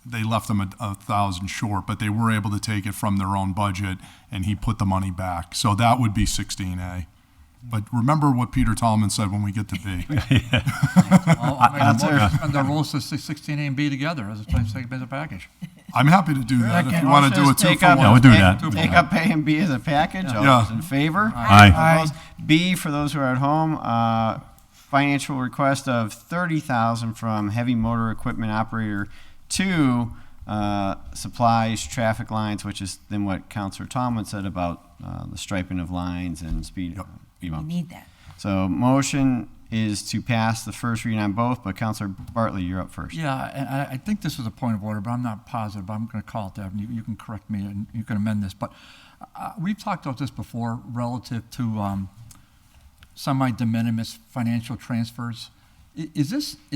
they left them $1,000 short, but they were able to take it from their own budget, and he put the money back. So that would be 16A. But remember what Peter Tallman said when we get to B. I'll make a motion on the rules to 16A and B together as a package. I'm happy to do that if you want to do it two Take for up- Yeah, we'll one. do that. Take up A and B as a package. All Yeah. those in favor? Aye. Opposed? B, for those who are at home, financial request of $30,000 from heavy motor equipment operator to supplies, traffic lines, which is then what Councilor Tomlin said about the striping of lines and speed Yep. speed We bumps. need that. So motion is to pass the first reading on both, but Councilor Bartley, you're up first. Yeah, and I think this is a point of order, but I'm not positive. I'm going to call it that, and you can correct me and you can amend this. But we've talked about this before relative to semi-de minimis financial transfers. Is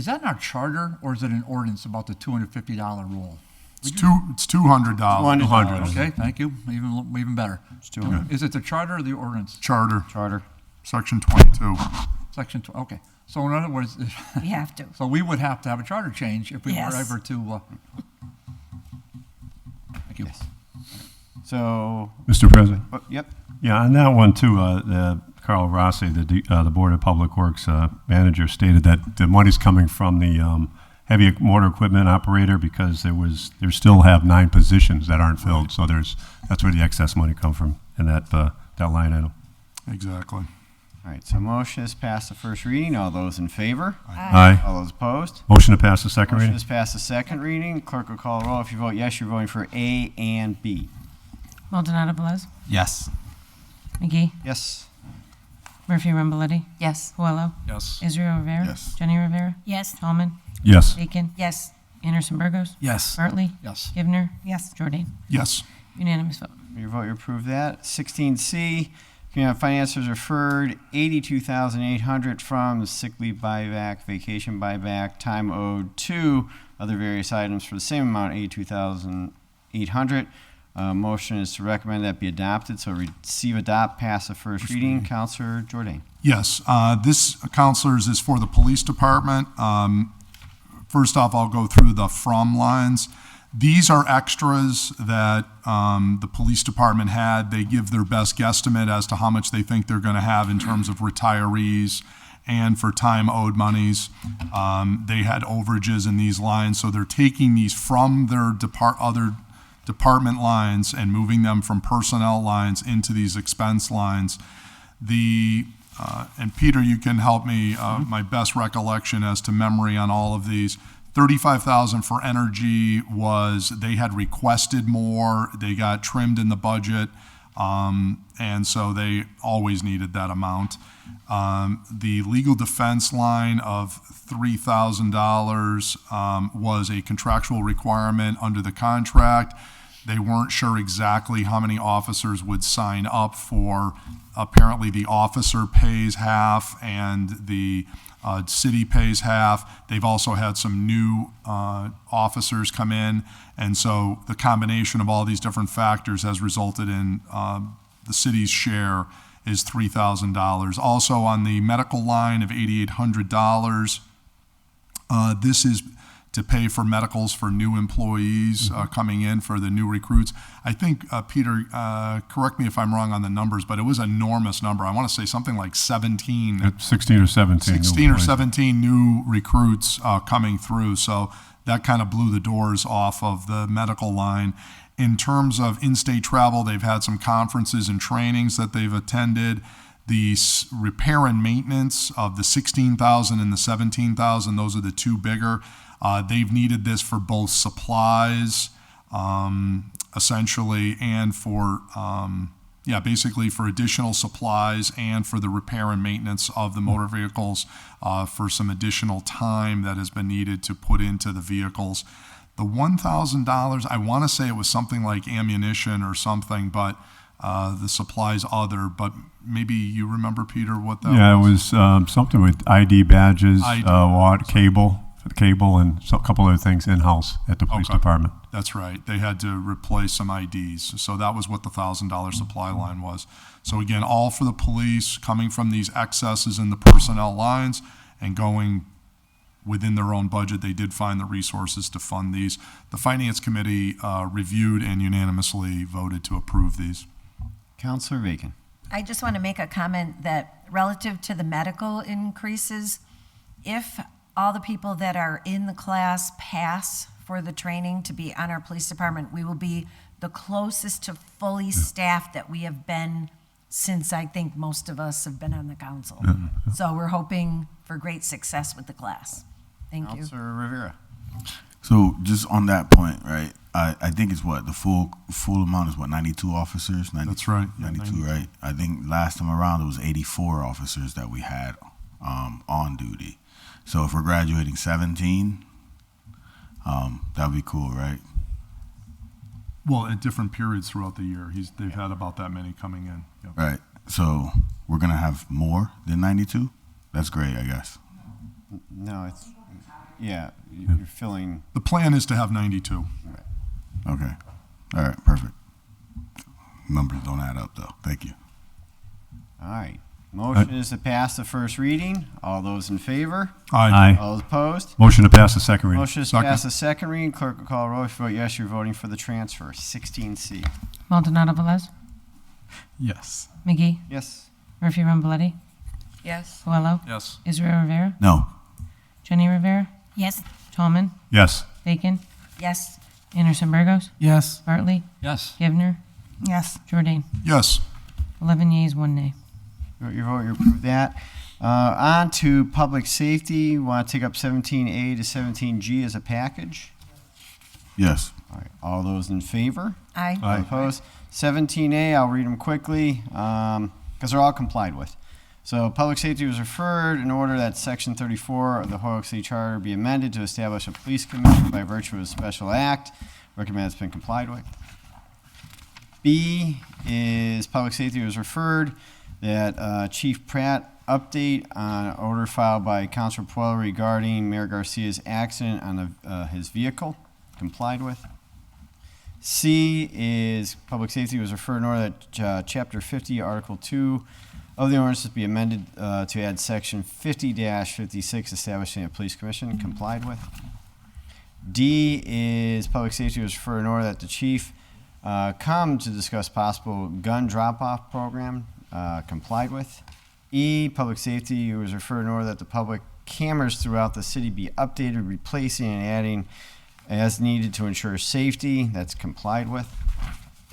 that in our charter, or is it an ordinance about the $250 rule? It's $200. $200. Okay, thank you. Even better. It's 200. Is it the charter or the ordinance? Charter, Charter. Section 22. Section 2, okay. So in other words, We have to. so we would have to have a charter change if we were Yes. ever to, thank you. Yes. So, Mr. President? yep. Yeah, on that one too, Carl Rossi, the Board of Public Works manager, stated that the money's coming from the heavy motor equipment operator because there still have 9 positions that aren't filled. So that's where the excess money come from in that line item. Exactly. All right, so motion is passed the first reading. All those in favor? Aye. All those opposed? Motion to pass the second Motion reading? is passed the second reading. Clerk will call the roll. If you vote yes, you're voting for A and B. Maldonado Velez, Yes. McGee, Yes. Murphy Ramboletti, Yes. Coelho, Yes. Israel Rivera. Yes. Jenny Rivera. Yes. Tallman, Yes. Bacon, Yes. Anderson Burgos, Yes. Bartley, Yes. Givner, Yes. Jordan. Yes. Unanimous vote. Your vote, you approve that. 16C, Community Financiers referred $82,800 from the sick leave buyback, vacation buyback, time owed to other various items for the same amount, $82,800. Motion is to recommend that be adopted. So receive, adopt, pass the first reading. Counselor Jordan. Yes, this, counselors, is for the police department. First off, I'll go through the from lines. These are extras that the police department had. They give their best guesstimate as to how much they think they're going to have in terms of retirees and for time owed monies. They had overages in these lines, so they're taking these from their other department lines and moving them from personnel lines into these expense lines. And Peter, you can help me, my best recollection as to memory on all of these. $35,000 for energy was, they had requested more, they got trimmed in the budget, and so they always needed that amount. The legal defense line of $3,000 was a contractual requirement under the contract. They weren't sure exactly how many officers would sign up for. Apparently, the officer pays half and the city pays half. They've also had some new officers come in, and so the combination of all these different factors has resulted in the city's share is $3,000. Also on the medical line of $8,800, this is to pay for medicals for new employees coming in for the new recruits. I think, Peter, correct me if I'm wrong on the numbers, but it was an enormous number. I want to say something like 16 or 17 new recruits coming through. So that kind of blew the doors off of the medical line. In terms of in-state travel, they've had some conferences and trainings that they've attended. The repair and maintenance of the $16,000 and the $17,000, those are the two bigger. They've needed this for both supplies, essentially, and for, basically for additional supplies and for the repair and maintenance of the motor vehicles for some additional time that has been needed to put into the vehicles. The $1,000, I want to say it was something like ammunition or something, but the supplies other, but maybe you remember, Peter, what that was? Yeah, it was something with ID badges, cable, and a couple other things in-house at the police department. That's right. They had to replace some IDs. So that was what the $1,000 supply line was. So again, all for the police, coming from these excesses in the personnel lines and going within their own budget. They did find the resources to fund these. The Finance Committee reviewed and unanimously voted to approve these. Counselor Bacon. I just want to make a comment that relative to the medical increases, if all the people that are in the class pass for the training to be on our police department, we will be the closest to fully staffed that we have been since I think most of us have been on the council. So we're hoping for great success with the class. Thank you. Counselor Rivera. So just on that point, right? I think it's what the full amount is what 92 officers. 90, That's right. 92, right? I think last time around it was 84 officers that we had on duty. So if we're graduating 17, that'd be cool, right? Well, at different periods throughout the year, they've had about that many coming in. Yep. Right. So we're gonna have more than 92. That's great, I guess. No, it's, yeah, you're filling. The plan is to have 92. Right. Okay. All right, perfect. Numbers don't add up, though. Thank you. All right. Motion is to pass the first reading. All those in favor? Aye. All those opposed? Motion to pass the second reading. Motion is to pass the second reading. Clerk will call a roll. If you vote yes, you're voting for the transfer. 16C. Maldonado Velez, Yes. McGee, Yes. Murphy Ramboletti, Yes. Coelho, Yes. Israel Rivera, No. Jenny Rivera, Yes. Tallman, Yes. Bacon, Yes. Anderson Burgos, Yes. Bartley, Yes. Givner, Yes. Jordan. Yes. 11 yeas, 1 nay. Your vote, you approve that. On to public safety. Want to take up 17A to 17G as a package? Yes. All right. All those in favor? Aye. All opposed? 17A, I'll read them quickly because they're all complied with. So public safety was referred in order that Section 34 of the Hoyoke City Charter be amended to establish a police commission by virtue of a special act. Recommend it's been complied with. B is public safety was referred that Chief Pratt update on order filed by Councilor Puello regarding Mayor Garcia's accident on his vehicle, complied with. C is public safety was referred in order that Chapter 50, Article 2 of the ordinance be amended to add Section 50-56 establishing a police commission, complied with. D is public safety was referred in order that the chief come to discuss possible gun drop-off program, complied with. E, public safety was referred in order that the public cameras throughout the city be updated, replacing and adding as needed to ensure safety. That's complied with.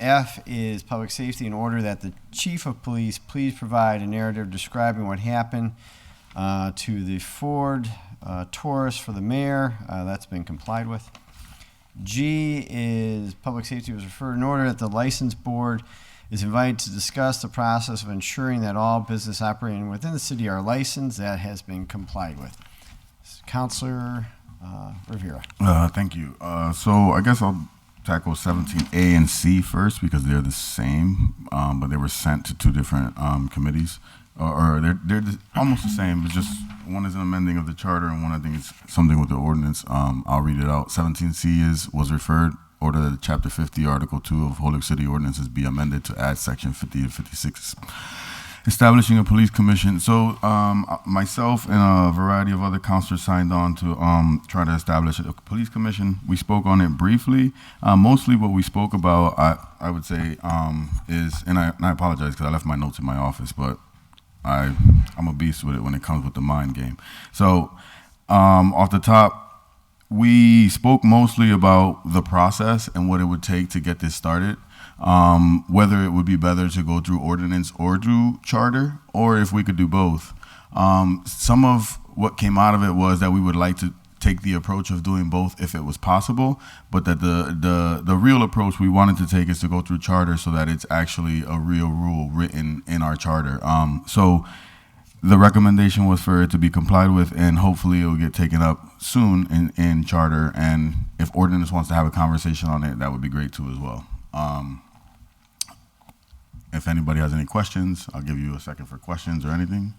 F is public safety in order that the chief of police please provide a narrative describing what happened to the Ford Taurus for the mayor. That's been complied with. G is public safety was referred in order that the license board is invited to discuss the process of ensuring that all business operating within the city are licensed. That has been complied with. Councilor Rivera. Thank you. So I guess I'll tackle 17A and C first because they're the same, but they were sent to two different committees. Or they're almost the same, but just one is an amending of the charter and one I think is something with the ordinance. I'll read it out. 17C was referred, order that Chapter 50, Article 2 of Hoyoke City Ordinances be amended to add Section 50 to 56, establishing a police commission. So myself and a variety of other councilors signed on to try to establish a police commission. We spoke on it briefly. Mostly what we spoke about, I would say, is, and I apologize because I left my notes in my office, but I'm a beast with it when it comes with the mind game. So off the top, we spoke mostly about the process and what it would take to get this started, whether it would be better to go through ordinance or through charter, or if we could do both. Some of what came out of it was that we would like to take the approach of doing both if it was possible, but that the real approach we wanted to take is to go through charter so that it's actually a real rule written in our charter. So the recommendation was for it to be complied with, and hopefully it will get taken up soon in charter. And if ordinance wants to have a conversation on it, that would be great too as well. If anybody has any questions, I'll give you a second for questions or anything.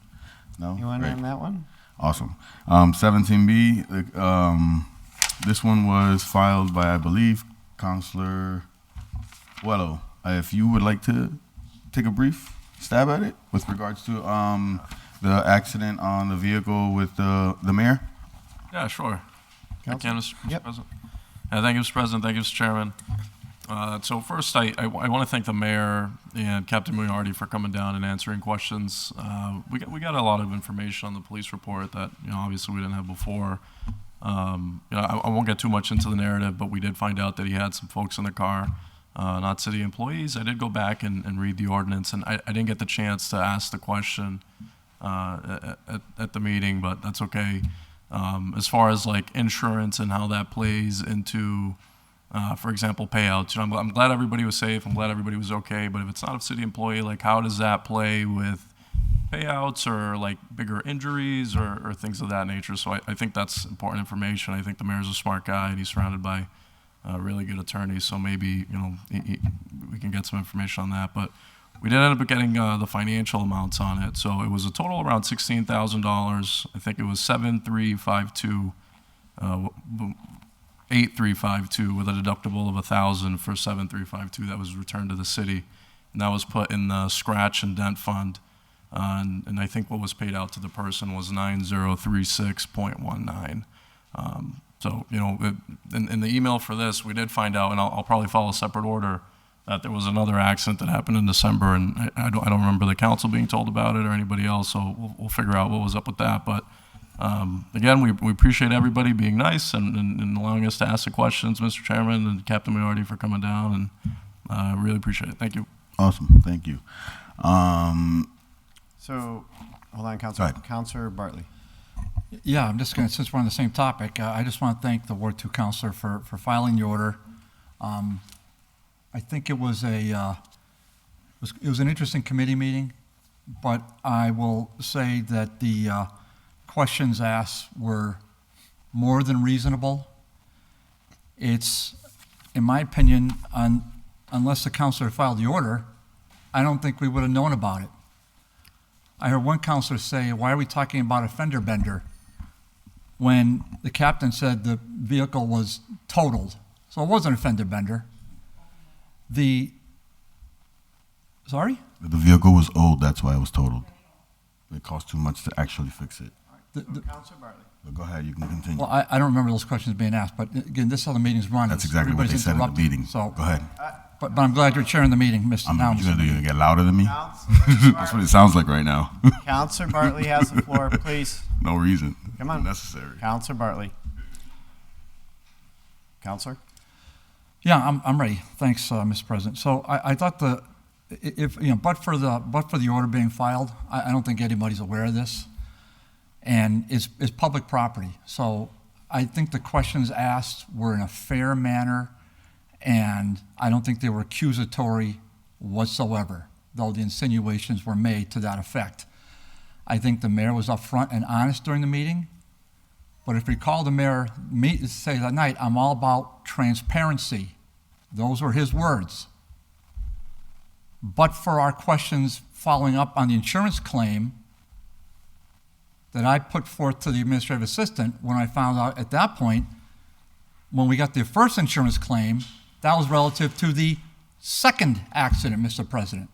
No? You want Great. on that one? Awesome. 17B, this one was filed by, I believe, Councilor Puello. If you would like to take a brief stab at it with regards to the accident on the vehicle with the mayor? Yeah, sure. Council? Mr. Yep. President. Yeah, thank you, Mr. President. Thank you, Mr. Chairman. So first, I want to thank the mayor and Captain Moriarty for coming down and answering questions. We got a lot of information on the police report that obviously we didn't have before. I won't get too much into the narrative, but we did find out that he had some folks in the car, not city employees. I did go back and read the ordinance, and I didn't get the chance to ask the question at the meeting, but that's okay. As far as like insurance and how that plays into for example, payouts. I'm glad everybody was safe. I'm glad everybody was okay. But if it's not a city employee, like how does that play with payouts or like bigger injuries or things of that nature? So I think that's important information. I think the mayor's a smart guy and he's surrounded by really good attorneys. So maybe we can get some information on that. But we did end up getting the financial amounts on it. So it was a total around $16,000. I think it was 7,352. 8352 with a deductible of $1,000 for 7352 that was returned to the city. And that was put in the scratch and dent fund. And I think what was paid out to the person was 9036.19. So, you know, in the email for this, we did find out, and I'll probably follow a separate order, that there was another accident that happened in December, and I don't remember the council being told about it or anybody else, so we'll figure out what was up with that. But again, we appreciate everybody being nice and allowing us to ask the questions, Mr. Chairman and Captain Moriarty for coming down, and really appreciate it. Thank you. Awesome. Thank you. So, hold on, Go ahead. Counselor Bartley. Yeah, I'm just going to, since we're on the same topic, I just want to thank the Ward 2 counselor for filing the order. I think it was it was an interesting committee meeting, but I will say that the questions asked were more than reasonable. It's, in my opinion, unless the counselor filed the order, I don't think we would have known about it. I heard one counselor say, why are we talking about a fender bender when the captain said the vehicle was totaled? So it wasn't a fender bender. Sorry? The vehicle was old, that's why it was totaled. It cost too much to actually fix it. Counselor Bartley. But go ahead, you can continue. Well, I don't remember those questions being asked, but again, this is how the meeting's run. That's exactly what they said in the Everybody's meeting. interrupted, Go ahead. But I'm glad you're chairing the meeting, Mr. What you Nouns. gonna do? You gonna get louder than me? That's what it sounds like right now. Counselor Bartley has the floor, please. No reason. Come on. Necessary. Counselor Bartley. Counselor? Yeah, I'm ready. Thanks, Mr. President. So I thought but for the order being filed, I don't think anybody's aware of this, and it's public property. So I think the questions asked were in a fair manner, and I don't think they were accusatory whatsoever, though the insinuations were made to that effect. I think the mayor was upfront and honest during the meeting, but if you recall the mayor say that night, I'm all about transparency. Those were his words. But for our questions following up on the insurance claim that I put forth to the administrative assistant, when I found out at that point, when we got the first insurance claim, that was relative to the second accident, Mr. President,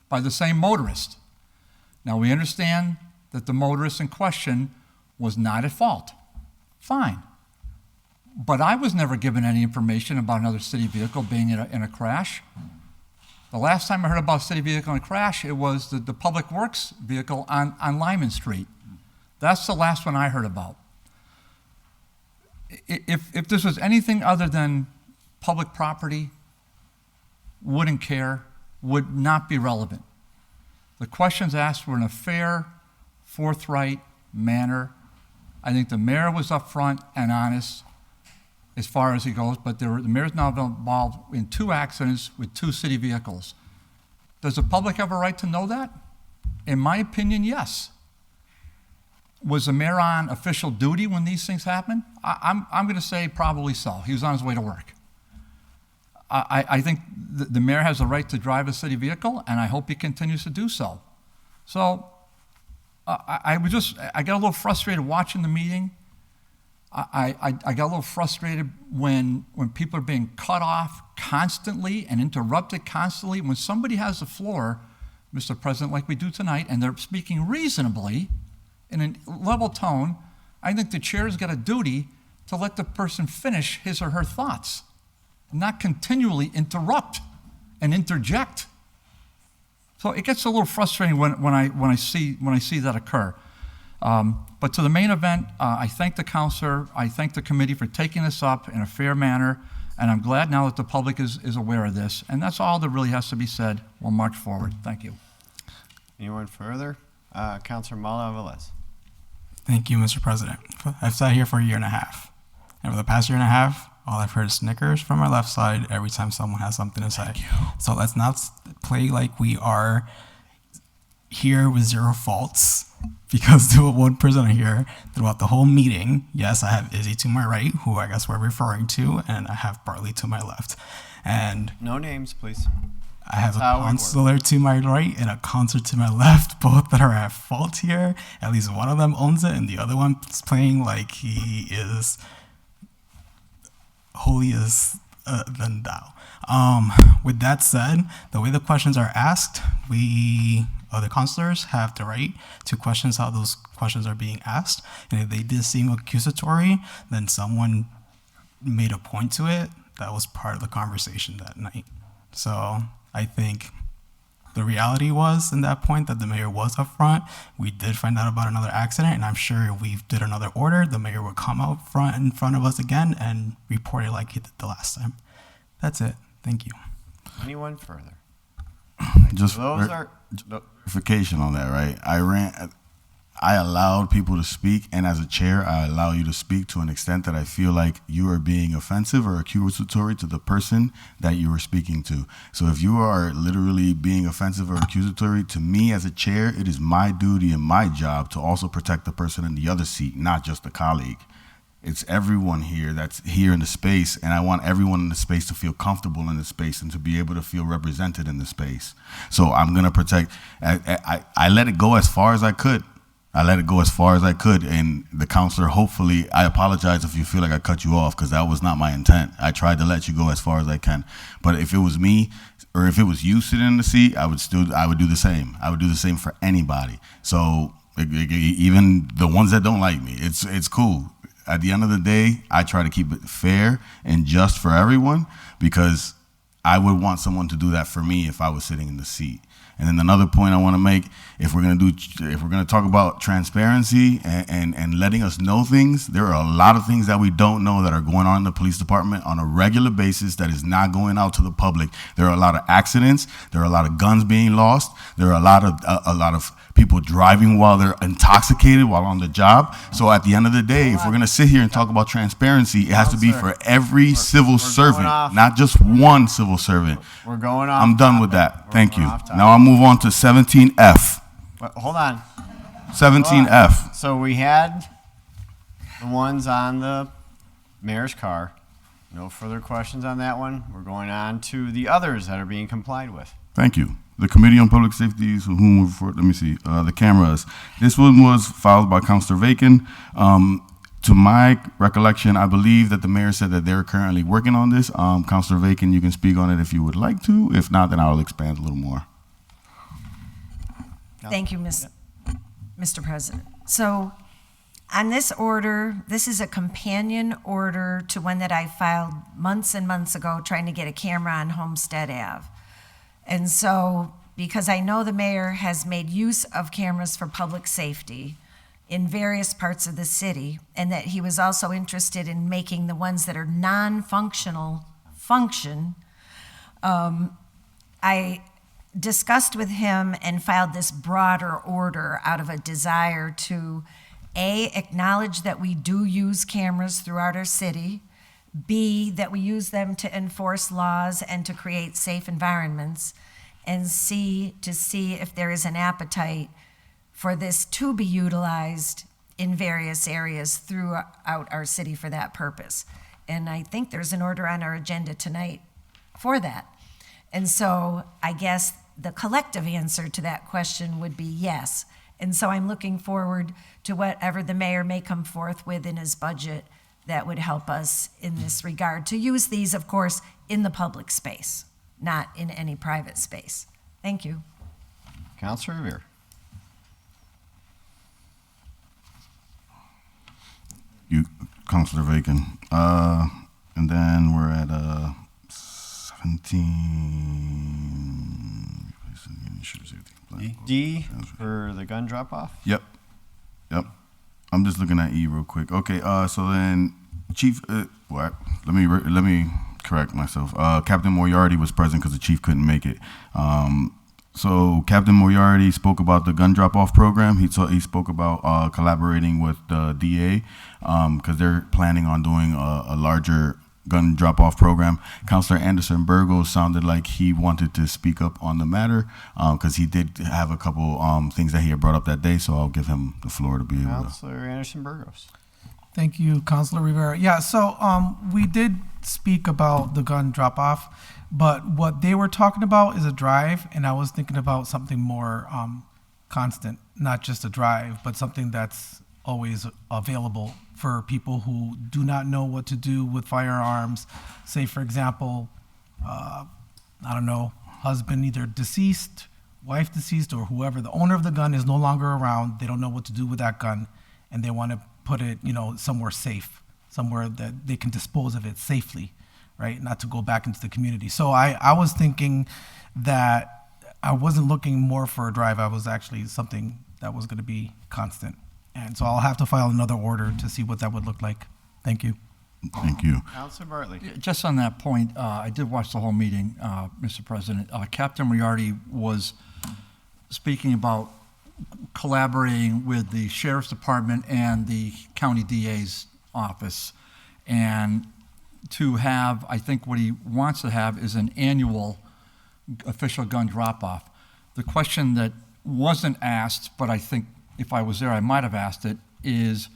by the same motorist. Now, we understand that the motorist in question was not at fault. Fine. But I was never given any information about another city vehicle being in a crash. The last time I heard about a city vehicle in a crash, it was the Public Works vehicle on Lyman Street. That's the last one I heard about. If this was anything other than public property, wouldn't care, would not be relevant. The questions asked were in a fair, forthright manner. I think the mayor was upfront and honest as far as he goes, but the mayor's now been involved in 2 accidents with 2 city vehicles. Does the public have a right to know that? In my opinion, yes. Was the mayor on official duty when these things happened? I'm going to say probably so. He was on his way to work. I think the mayor has a right to drive a city vehicle, and I hope he continues to do so. So I got a little frustrated watching the meeting. I got a little frustrated when people are being cut off constantly and interrupted constantly. When somebody has the floor, Mr. President, like we do tonight, and they're speaking reasonably in a level tone, I think the chair's got a duty to let the person finish his or her thoughts, not continually interrupt and interject. So it gets a little frustrating when I see that occur. But to the main event, I thank the counselor, I thank the committee for taking this up in a fair manner, and I'm glad now that the public is aware of this. And that's all that really has to be said. We'll march forward. Thank you. Anyone further? Counselor Maldonado-Velez. Thank you, Mr. President. I've sat here for a year and a half. And for the past year and a half, all I've heard is snickers from my left side every time someone has something to say. So let's not play like we are here with zero faults, because the one person here throughout the whole meeting, yes, I have Izzy to my right, who I guess we're referring to, and I have Bartley to my left. And no names, please. I have a counselor to my right and a counselor to my left, both that are at fault here. At least one of them owns it, and the other one's playing like he is holiest than thou. With that said, the way the questions are asked, we other counselors have the right to question how those questions are being asked. And if they did seem accusatory, then someone made a point to it. That was part of the conversation that night. So I think the reality was in that point that the mayor was upfront. We did find out about another accident, and I'm sure if we did another order, the mayor would come out in front of us again and report it like he did the last time. That's it. Thank you. Anyone further? Just Those are verification on that, right? I allowed people to speak, and as a chair, I allow you to speak to an extent that I feel like you are being offensive or accusatory to the person that you are speaking to. So if you are literally being offensive or accusatory to me as a chair, it is my duty and my job to also protect the person in the other seat, not just the colleague. It's everyone here that's here in the space, and I want everyone in the space to feel comfortable in the space and to be able to feel represented in the space. So I'm going to protect. I let it go as far as I could. And the counselor, hopefully, I apologize if you feel like I cut you off, because that was not my intent. I tried to let you go as far as I can. But if it was me, or if it was you sitting in the seat, I would do the same. I would do the same for anybody. So even the ones that don't like me, it's cool. At the end of the day, I try to keep it fair and just for everyone, because I would want someone to do that for me if I was sitting in the seat. And then another point I want to make, if we're going to talk about transparency and letting us know things, there are a lot of things that we don't know that are going on in the police department on a regular basis that is not going out to the public. There are a lot of accidents. There are a lot of guns being lost. There are a lot of people driving while they're intoxicated while on the job. So at the end of the day, if we're going to sit here and talk about transparency, it has to be for every civil servant, not just one civil servant. We're going off. I'm done with that. Thank you. Now I'll move on to 17F. Hold on. 17F. So we had the ones on the mayor's car. No further questions on that one. We're going on to the others that are being complied with. Thank you. The Committee on Public Safety, whom we let me see, the cameras. This one was filed by Councilor Vacan. To my recollection, I believe that the mayor said that they're currently working on this. Councilor Vacan, you can speak on it if you would like to. If not, then I'll expand a little more. Thank you, Mr. President. So on this order, this is a companion order to one that I filed months and months ago trying to get a camera on Homestead Ave. And so, because I know the mayor has made use of cameras for public safety in various parts of the city, and that he was also interested in making the ones that are non-functional function, I discussed with him and filed this broader order out of a desire to, A, acknowledge that we do use cameras throughout our city, B, that we use them to enforce laws and to create safe environments, and C, to see if there is an appetite for this to be utilized in various areas throughout our city for that purpose. And I think there's an order on our agenda tonight for that. And so I guess the collective answer to that question would be yes. And so I'm looking forward to whatever the mayor may come forth with in his budget that would help us in this regard, to use these, of course, in the public space, not in any private space. Thank you. Councilor Rivera. You, Councilor Vacan. And then we're at 17. D for the gun drop-off? Yep. I'm just looking at E real quick. Okay, so then Chief, what? Let me correct myself. Captain Moriarty was present because the chief couldn't make it. So Captain Moriarty spoke about the gun drop-off program. He spoke about collaborating with the DA because they're planning on doing a larger gun drop-off program. Councilor Anderson Burgos sounded like he wanted to speak up on the matter because he did have a couple things that he had brought up that day, so I'll give him the floor to be able to. Councilor Anderson Burgos. Thank you, Councilor Rivera. Yeah, so we did speak about the gun drop-off, but what they were talking about is a drive, and I was thinking about something more constant, not just a drive, but something that's always available for people who do not know what to do with firearms. Say, for example, I don't know, husband either deceased, wife deceased, or whoever, the owner of the gun is no longer around. They don't know what to do with that gun, and they want to put it, somewhere safe, somewhere that they can dispose of it safely, right? Not to go back into the community. So I was thinking that I wasn't looking more for a drive. I was actually something that was going to be constant. And so I'll have to file another order to see what that would look like. Thank you. Thank you. Counselor Bartley. Just on that point, I did watch the whole meeting, Mr. President. Captain Moriarty was speaking about collaborating with the Sheriff's Department and the County DA's office. And to have, I think what he wants to have is an annual official gun drop-off. The question that wasn't asked, but I think if I was there, I might have asked it, is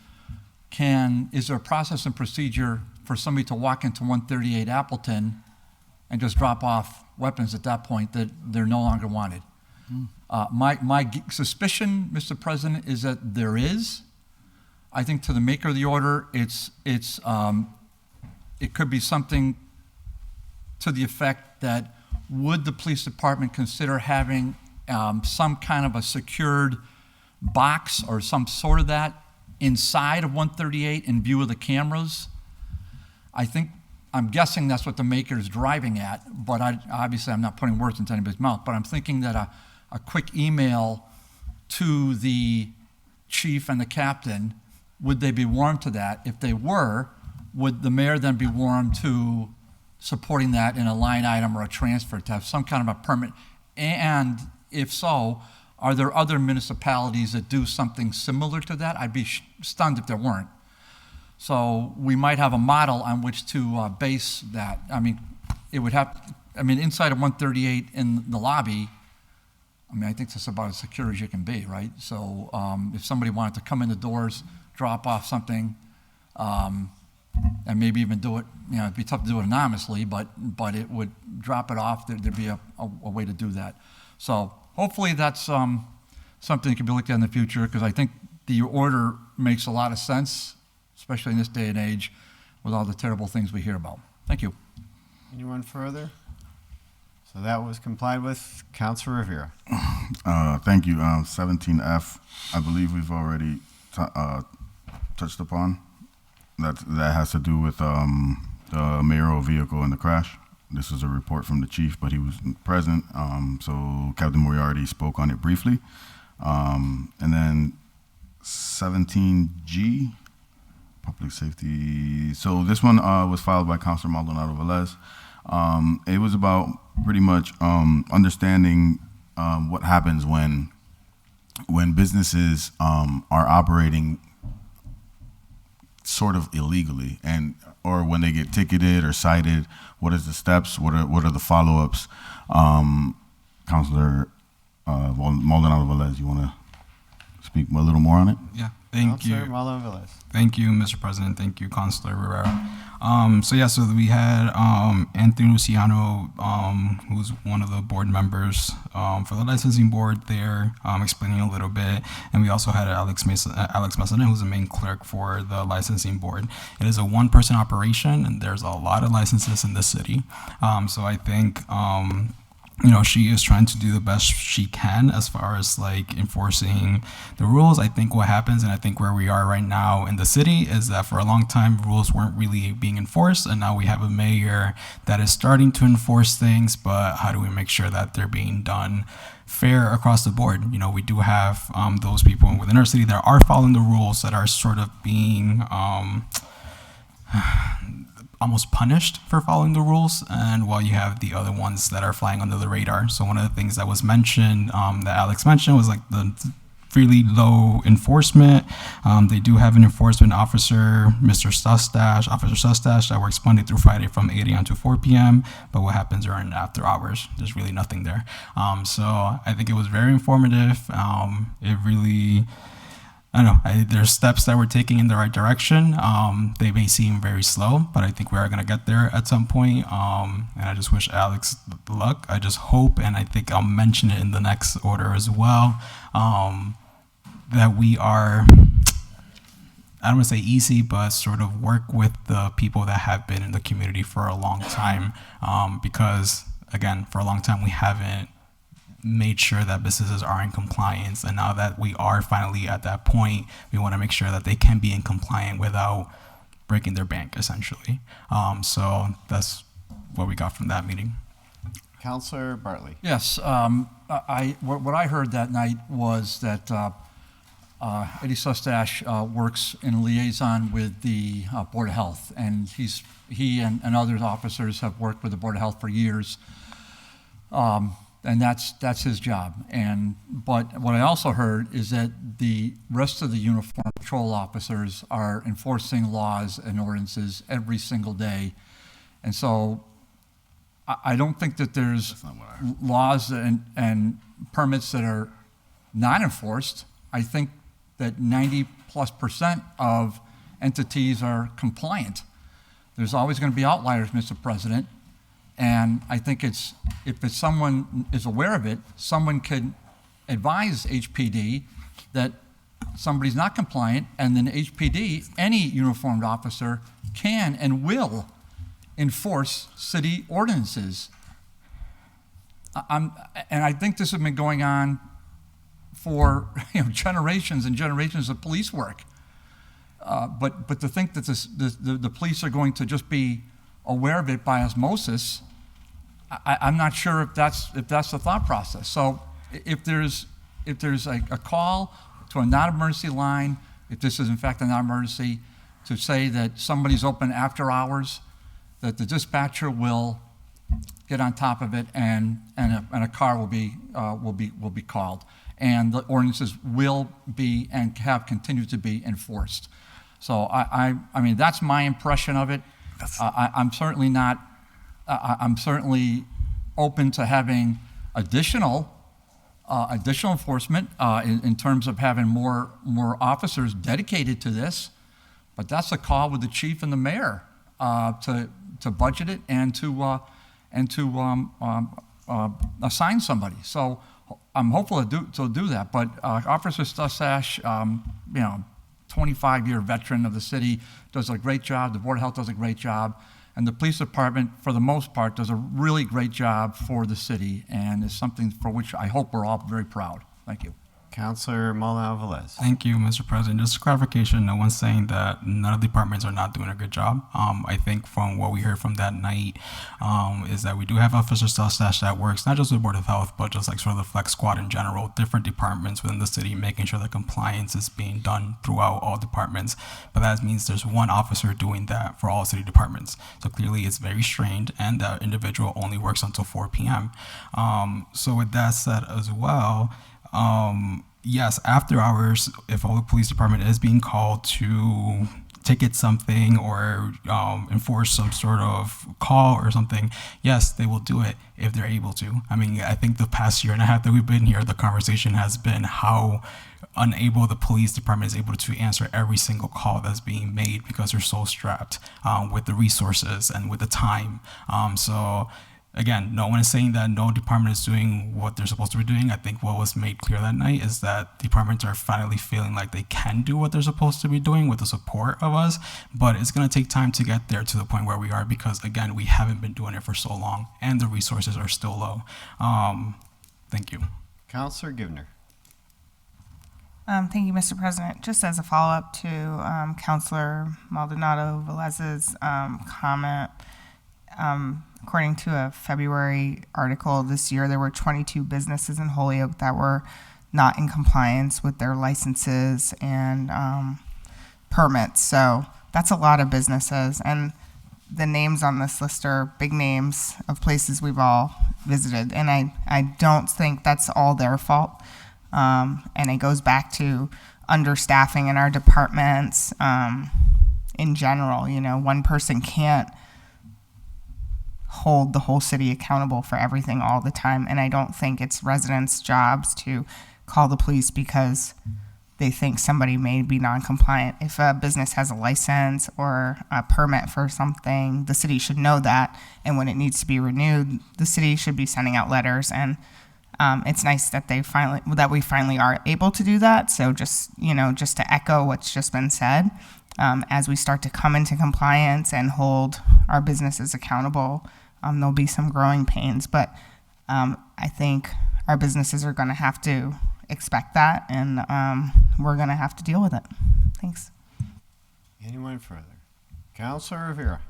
there a process and procedure for somebody to walk into 138 Appleton and just drop off weapons at that point that they're no longer wanted? My suspicion, Mr. President, is that there is. I think to the maker of the order, it could be something to the effect that would the police department consider having some kind of a secured box or some sort of that inside of 138 in view of the cameras? I'm guessing that's what the maker is driving at, but obviously I'm not putting words into anybody's mouth, but I'm thinking that a quick email to the chief and the captain, would they be warm to that? If they were, would the mayor then be warm to supporting that in a line item or a transfer to have some kind of a permit? And if so, are there other municipalities that do something similar to that? I'd be stunned if there weren't. So we might have a model on which to base that. Inside of 138 in the lobby, I think that's about as secure as you can be, right? So if somebody wanted to come in the doors, drop off something, and maybe even do it, it'd be tough to do it anonymously, but it would drop it off. There'd be a way to do that. So hopefully that's something that can be looked at in the future, because I think the order makes a lot of sense, especially in this day and age with all the terrible things we hear about. Thank you. Anyone further? So that was complied with. Councilor Rivera. Thank you. 17F, I believe we've already touched upon. That has to do with the mayoral vehicle in the crash. This is a report from the chief, but he was present. So Captain Moriarty spoke on it briefly. And then 17G, public safety. So this one was filed by Councilor Maldonado Velez. It was about pretty much understanding what happens when businesses are operating sort of illegally, or when they get ticketed or cited. What is the steps? What are the follow-ups? Councilor Maldonado Velez, you want to speak a little more on it? Yeah, thank you. Councilor Maldonado Velez. Thank you, Mr. President. Thank you, Councilor Rivera. So we had Anthony Luciano, who's one of the board members for the licensing board there, explaining a little bit. And we also had Alex Messina, who's the main clerk for the licensing board. It is a one-person operation, and there's a lot of licenses in the city. So I think she is trying to do the best she can as far as enforcing the rules. I think what happens, and I think where we are right now in the city, is that for a long time rules weren't really being enforced, and now we have a mayor that is starting to enforce things, but how do we make sure that they're being done fair across the board? We do have those people within our city that are following the rules, that are sort of being almost punished for following the rules, and while you have the other ones that are flying under the radar. So one of the things that was mentioned, that Alex mentioned, was the really low enforcement. They do have an enforcement officer, Officer Sustache, that works Monday through Friday from 8 a.m. to 4 p.m. But what happens during after hours? There's really nothing there. So I think it was very informative. It really, there's steps that we're taking in the right direction. They may seem very slow, but I think we are going to get there at some point. And I just wish Alex luck. I just hope, and I think I'll mention it in the next order as well, that we are I don't want to say easy, but sort of work with the people that have been in the community for a long time. Because, again, for a long time, we haven't made sure that businesses are in compliance. And now that we are finally at that point, we want to make sure that they can be in compliance without breaking their bank, essentially. So that's what we got from that meeting. Councilor Bartley. Yes, what I heard that night was that Eddie Sustache works in liaison with the Board of Health, and he and other officers have worked with the Board of Health for years, and that's his job. But what I also heard is that the rest of the uniform patrol officers are enforcing laws and ordinances every single day, and so I don't think that there's laws and permits that are not enforced. I think that 90+% of entities are compliant. There's always going to be outliers, Mr. President, and I think if someone is aware of it, someone could advise HPD that somebody's not compliant, and then HPD, any uniformed officer, can and will enforce city ordinances. And I think this has been going on for generations and generations of police work. But to think that the police are going to just be aware of it by osmosis, I'm not sure if that's the thought process. So if there's a call to a non-emergency line, if this is in fact a non-emergency, to say that somebody's open after hours, that the dispatcher will get on top of it and a car will be called, and the ordinances will be and have continued to be enforced. So I mean that's my impression of it. I'm certainly not. I'm certainly open to having additional enforcement in terms of having more officers dedicated to this, but that's a call with the chief and the mayor to budget it and to assign somebody. So I'm hopeful to do that. But Officer Sustache, 25-year veteran of the city, does a great job. The Board of Health does a great job. And the police department, for the most part, does a really great job for the city. And it's something for which I hope we're all very proud. Thank you. Councilor Maldonado Velez. Thank you, Mr. President. Just clarification, no one's saying that none of the departments are not doing a good job. I think from what we heard from that night is that we do have Officer Sustache that works not just with Board of Health, but just like sort of the Flex Squad in general, different departments within the city, making sure that compliance is being done throughout all departments. But that means there's one officer doing that for all city departments. So clearly it's very strained, and that individual only works until 4 p.m. So with that said as well, yes, after hours, if all the police department is being called to ticket something or enforce some sort of call or something, yes, they will do it if they're able to. I mean, I think the past year and a half that we've been here, the conversation has been how unable the police department is able to answer every single call that's being made because they're so strapped with the resources and with the time. So again, no one is saying that no department is doing what they're supposed to be doing. I think what was made clear that night is that departments are finally feeling like they can do what they're supposed to be doing with the support of us, but it's going to take time to get there to the point where we are because, again, we haven't been doing it for so long and the resources are still low. Thank you. Councilor Givner. Thank you, Mr. President. Just as a follow-up to Councilor Maldonado Velez's comment, according to a February article this year, there were 22 businesses in Holyoke that were not in compliance with their licenses and permits. So that's a lot of businesses. And the names on this list are big names of places we've all visited. And I don't think that's all their fault. And it goes back to understaffing in our departments in general. You know, one person can't hold the whole city accountable for everything all the time. And I don't think it's residents' jobs to call the police because they think somebody may be non-compliant. If a business has a license or a permit for something, the city should know that. And when it needs to be renewed, the city should be sending out letters. And It's nice that we finally are able to do that. So just to echo what's just been said, as we start to come into compliance and hold our businesses accountable, there'll be some growing pains, but I think our businesses are going to have to expect that, and we're going to have to deal with it. Thanks. Anyone further? Councilor Rivera.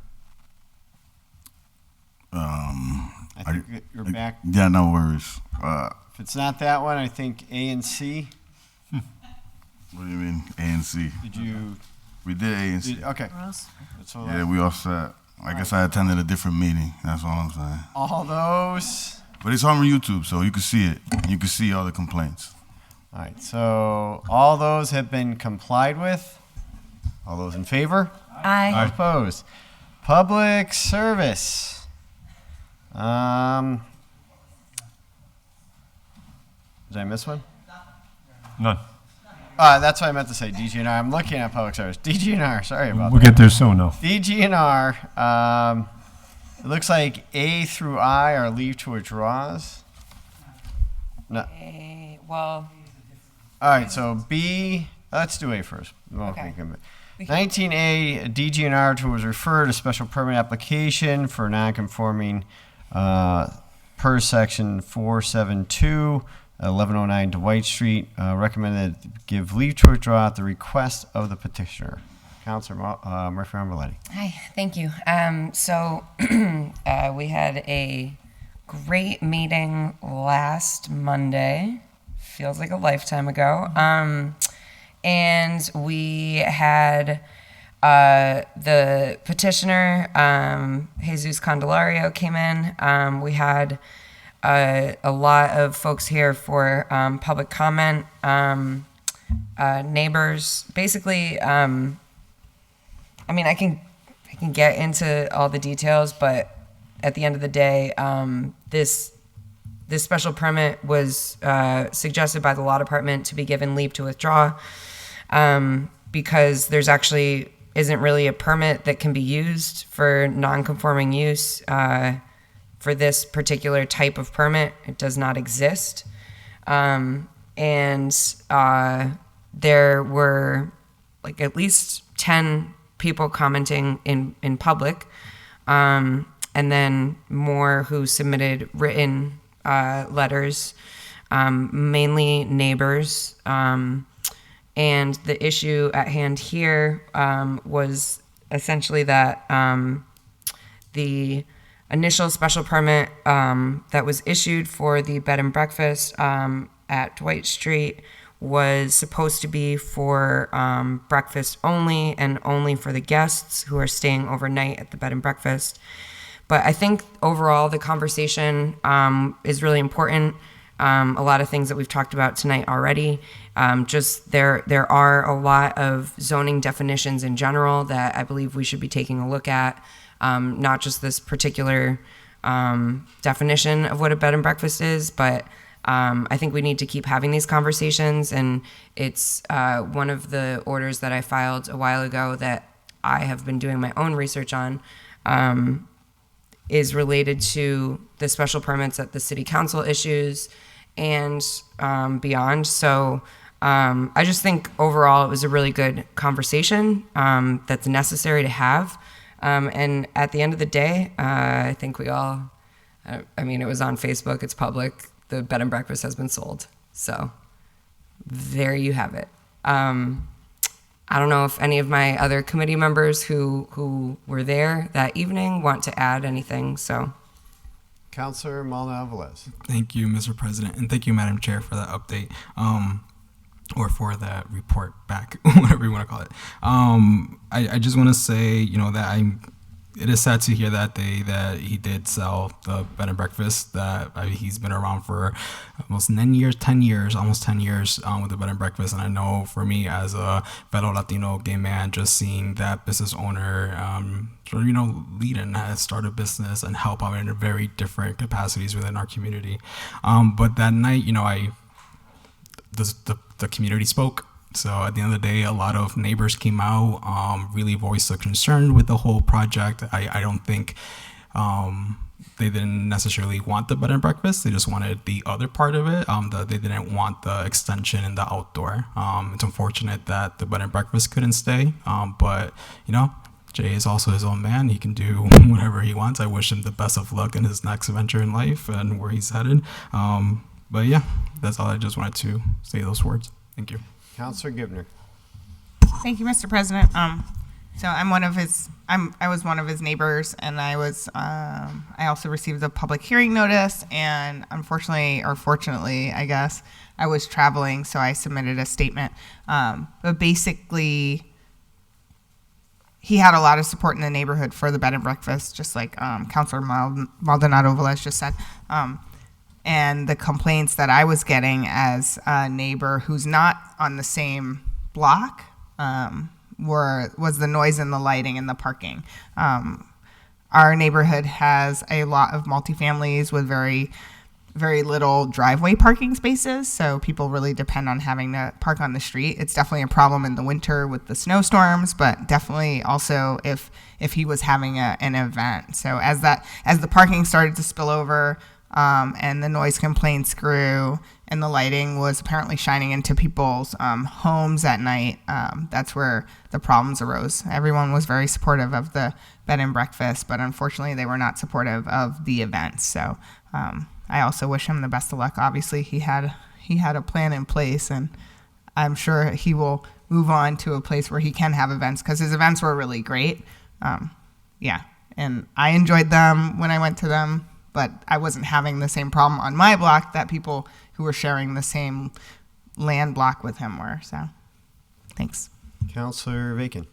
I think you're back. Yeah, no worries. If it's not that one, I think A and C. What do you mean, A and C? Did you? We did A and C. Okay. Yeah, we all set. I guess I attended a different meeting. That's all I'm saying. All those. But it's on YouTube, so you can see it. You can see all the complaints. All right. So all those have been complied with. All those in favor? Aye. All opposed? Public service. Did I miss one? None. That's what I meant to say. DGNR. I'm looking at public service. DGNR. Sorry about We'll that. get there soon, though. DGNR. It looks like A through I are leave to withdraws. No. Well, All right. So B. Let's do A first. Okay. 19A, DGNR was referred a special permit application for non-conforming per section 472, 1109 Dwight Street. Recommended give leave to withdraw at the request of the petitioner. Councilor Murphy-Ramboletti. hi, thank you. So we had a great meeting last Monday. Feels like a lifetime ago. And we had the petitioner, Jesus Candelario, came in. We had a lot of folks here for public comment, neighbors. Basically, I can get into all the details, but at the end of the day, this special permit was suggested by the law department to be given leave to withdraw. Because there's actually isn't really a permit that can be used for non-conforming use for this particular type of permit. It does not exist. And there were like at least 10 people commenting in public, and then more who submitted written letters, mainly neighbors. And the issue at hand here was essentially that the initial special permit that was issued for the bed and breakfast at Dwight Street was supposed to be for breakfast only and only for the guests who are staying overnight at the bed and breakfast. But I think overall the conversation is really important. A lot of things that we've talked about tonight already. Just there are a lot of zoning definitions in general that I believe we should be taking a look at. Not just this particular definition of what a bed and breakfast is, but I think we need to keep having these conversations. And it's one of the orders that I filed a while ago that I have been doing my own research on. Is related to the special permits that the city council issues and beyond. So I just think overall it was a really good conversation that's necessary to have. And at the end of the day, I think we all, it was on Facebook, it's public, the bed and breakfast has been sold. So there you have it. I don't know if any of my other committee members who were there that evening want to add anything, so. Councilor Maldonado-Velez. Thank you, Mr. President, and thank you, Madam Chair, for that update, or for that report back, whatever you want to call it. I just want to say, that it is sad to hear that that he did sell the bed and breakfast. He's been around for almost 10 years with the bed and breakfast. And I know for me as a fellow Latino gay man, just seeing that business owner, lead and start a business and help out in very different capacities within our community. But that night, the community spoke. So at the end of the day, a lot of neighbors came out, really voiced a concern with the whole project. I don't think they didn't necessarily want the bed and breakfast. They just wanted the other part of it. They didn't want the extension and the outdoor. It's unfortunate that the bed and breakfast couldn't stay. But, you know, Jay is also his own man. He can do whatever he wants. I wish him the best of luck in his next venture in life and where he's headed. But yeah, that's all. I just wanted to say those words. Thank you. Councilor Gibner. Thank you, Mr. President. So I was one of his neighbors, and I also received a public hearing notice, and unfortunately, or fortunately, I guess, I was traveling, so I submitted a statement. But basically, he had a lot of support in the neighborhood for the bed and breakfast, just like Councilor Maldonado Velez just said. And the complaints that I was getting as a neighbor who's not on the same block was the noise and the lighting and the parking. Our neighborhood has a lot of multifamilies with very, very little driveway parking spaces, so people really depend on having to park on the street. It's definitely a problem in the winter with the snowstorms, but definitely also if he was having an event. So as the parking started to spill over, and the noise complaints grew, and the lighting was apparently shining into people's homes at night, that's where the problems arose. Everyone was very supportive of the bed and breakfast, but unfortunately they were not supportive of the events. So I also wish him the best of luck. Obviously, he had a plan in place, and I'm sure he will move on to a place where he can have events, because his events were really great. And I enjoyed them when I went to them, but I wasn't having the same problem on my block that people who were sharing the same land block with him were. So, thanks. Councilor Vacan.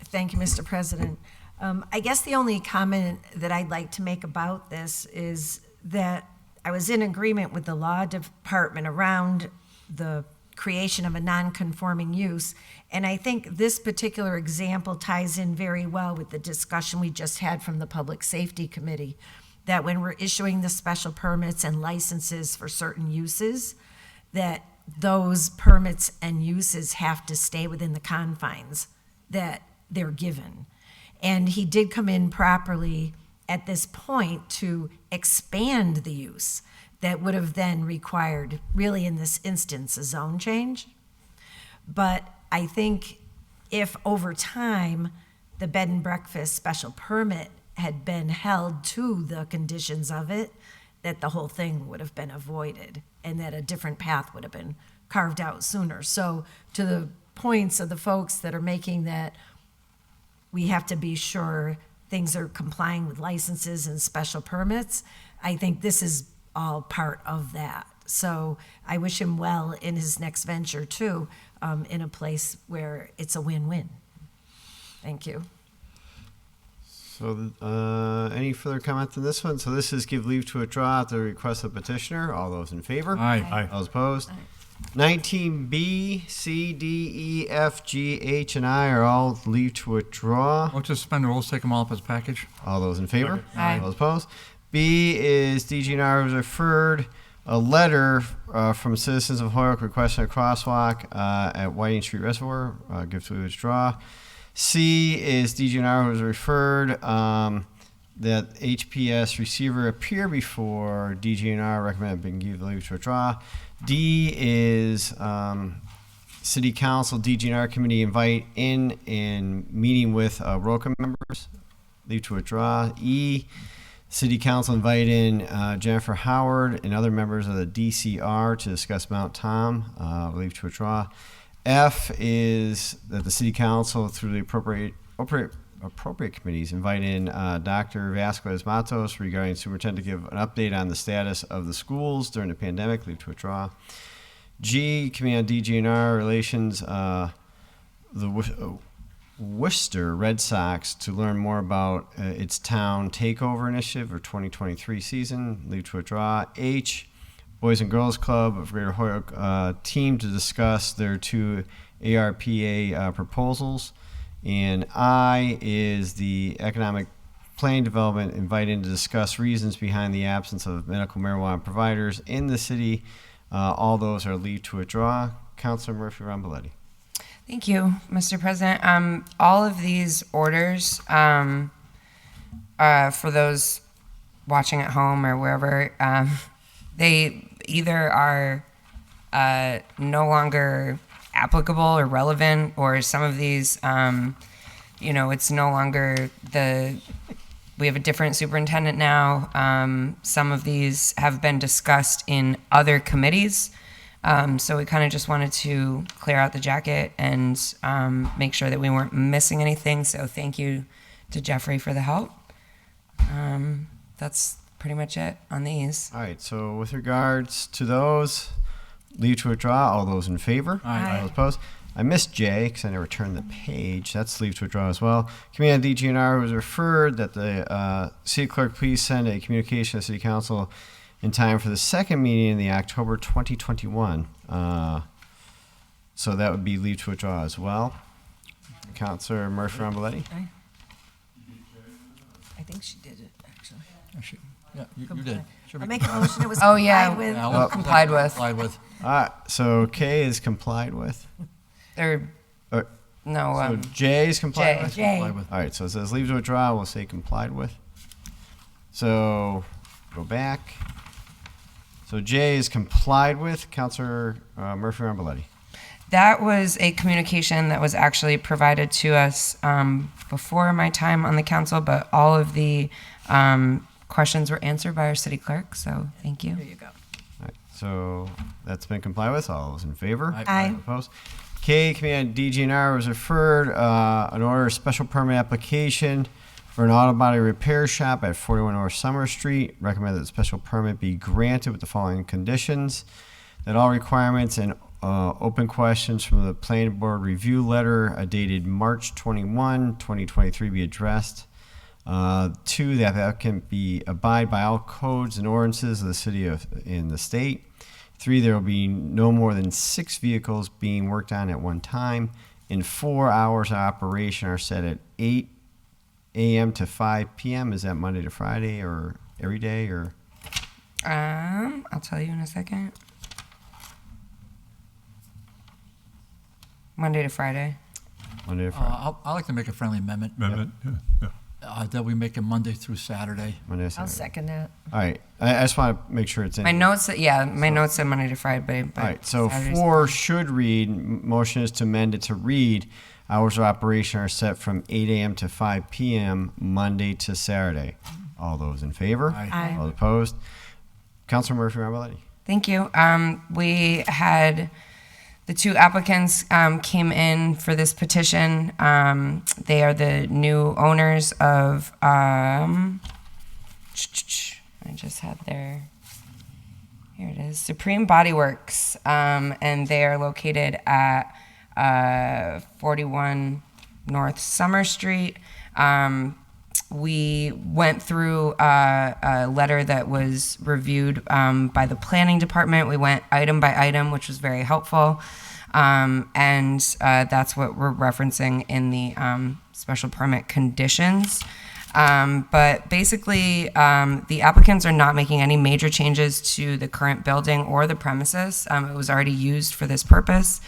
Thank you, Mr. President. I guess the only comment that I'd like to make about this is that I was in agreement with the law department around the creation of a non-conforming use, and I think this particular example ties in very well with the discussion we just had from the Public Safety Committee, that when we're issuing the special permits and licenses for certain uses, that those permits and uses have to stay within the confines that they're given. And he did come in properly at this point to expand the use that would have then required, really in this instance, a zone change. But I think if over time the bed and breakfast special permit had been held to the conditions of it, that the whole thing would have been avoided and that a different path would have been carved out sooner. So to the points of the folks that are making that we have to be sure things are complying with licenses and special permits, I think this is all part of that. So I wish him well in his next venture too, in a place where it's a win-win. Thank you. So any further comment on this one? So this is give leave to withdraw at the request of petitioner. All those in favor? Aye. All those opposed? 19B, C, D, E, F, G, H, and I are all leave to withdraw. We'll just suspend the rules, take them all up as a package. All those in favor? Aye. All those opposed? B is DGNR was referred a letter from citizens of Holyoke requesting a crosswalk at Whiting Street Reservoir. Give to withdraw. C is DGNR was referred that HPS receiver appear before DGNR recommended being given leave to withdraw. D is City Council DGNR committee invite in and meeting with ROCA members, leave to withdraw. E, City Council invite in Jennifer Howard and other members of the DCR to discuss Mount Tom, leave to withdraw. F is that the City Council, through the appropriate committees, invite in Dr. Vasquez Matos regarding superintendent to give an update on the status of the schools during the pandemic, leave to withdraw. G, Committee on DGNR Relations, the Worcester Red Sox to learn more about its town takeover initiative or 2023 season, leave to withdraw. H, Boys and Girls Club of Greater Holyoke team to discuss their two ARPA proposals. And I is the Economic Planning Development invited to discuss reasons behind the absence of medical marijuana providers in the city. All those are leave to withdraw. Councilor Murphy-Ramboletti. Thank you, Mr. President. All of these orders for those watching at home or wherever, they either are no longer applicable or relevant, or some of these, it's no longer we have a different superintendent now. Some of these have been discussed in other committees. So we kind of just wanted to clear out the jacket and make sure that we weren't missing anything. So thank you to Jeffrey for the help. That's pretty much it on these. All right, so with regards to those, leave to withdraw. All those in favor? Aye. All those opposed? I missed J because I never turned the page. That's leave to withdraw as well. Committee on DGNR was referred that the city clerk please send a communication to City Council in time for the second meeting in the October 2021. So that would be leave to withdraw as well. Councilor Murphy-Ramboletti? I think she did it, actually. Yeah, you did. I'll make a motion it was Oh, yeah. complied with. Yeah, well, Complied with. Complied with. All right, so K is complied with. Or, Or- no, So J is complied J. with? J. Complied with. All right, so it says leave to withdraw, we'll say complied with. So go back. So J is complied with. Councilor Murphy-Ramboletti. that was a communication that was actually provided to us before my time on the council, but all of the questions were answered by our city clerk, so thank you. There you go. All right, so that's been complied with. All those in favor? Aye. Opposed? K, Committee on DGNR was referred an order of special permit application for an auto body repair shop at 41 North Summer Street. Recommend that the special permit be granted with the following conditions: that all requirements and open questions from the planning board review letter dated March 21, 2023 be addressed. 2, that the applicant be abide by all codes and ordinances of the city in the state. 3, there will be no more than 6 vehicles being worked on at one time. And 4 hours of operation are set at 8 a.m. to 5 p.m. Is that Monday to Friday or every day or? I'll tell you in a second. Monday to Friday. Monday to Friday. I'd like to make a friendly amendment. Amendment, yeah. That we make it Monday through Saturday. Monday to I'll Saturday. second that. All right. I just want to make sure it's in. My here. notes, notes said Monday to Friday, but All right, so Saturday's 4 fine. should read, motion is to amend it to read, hours of operation are set from 8 a.m. to 5 p.m., Monday to Saturday. All those in favor? Aye. All opposed? Councilor Murphy-Ramboletti. Thank you. We had the 2 applicants came in for this petition. They are the new owners of, I just had their, here it is, Supreme Body Works. And they are located at 41 North Summer Street. We went through a letter that was reviewed by the planning department. We went item by item, which was very helpful. And that's what we're referencing in the special permit conditions. But basically, the applicants are not making any major changes to the current building or the premises. It was already used for this purpose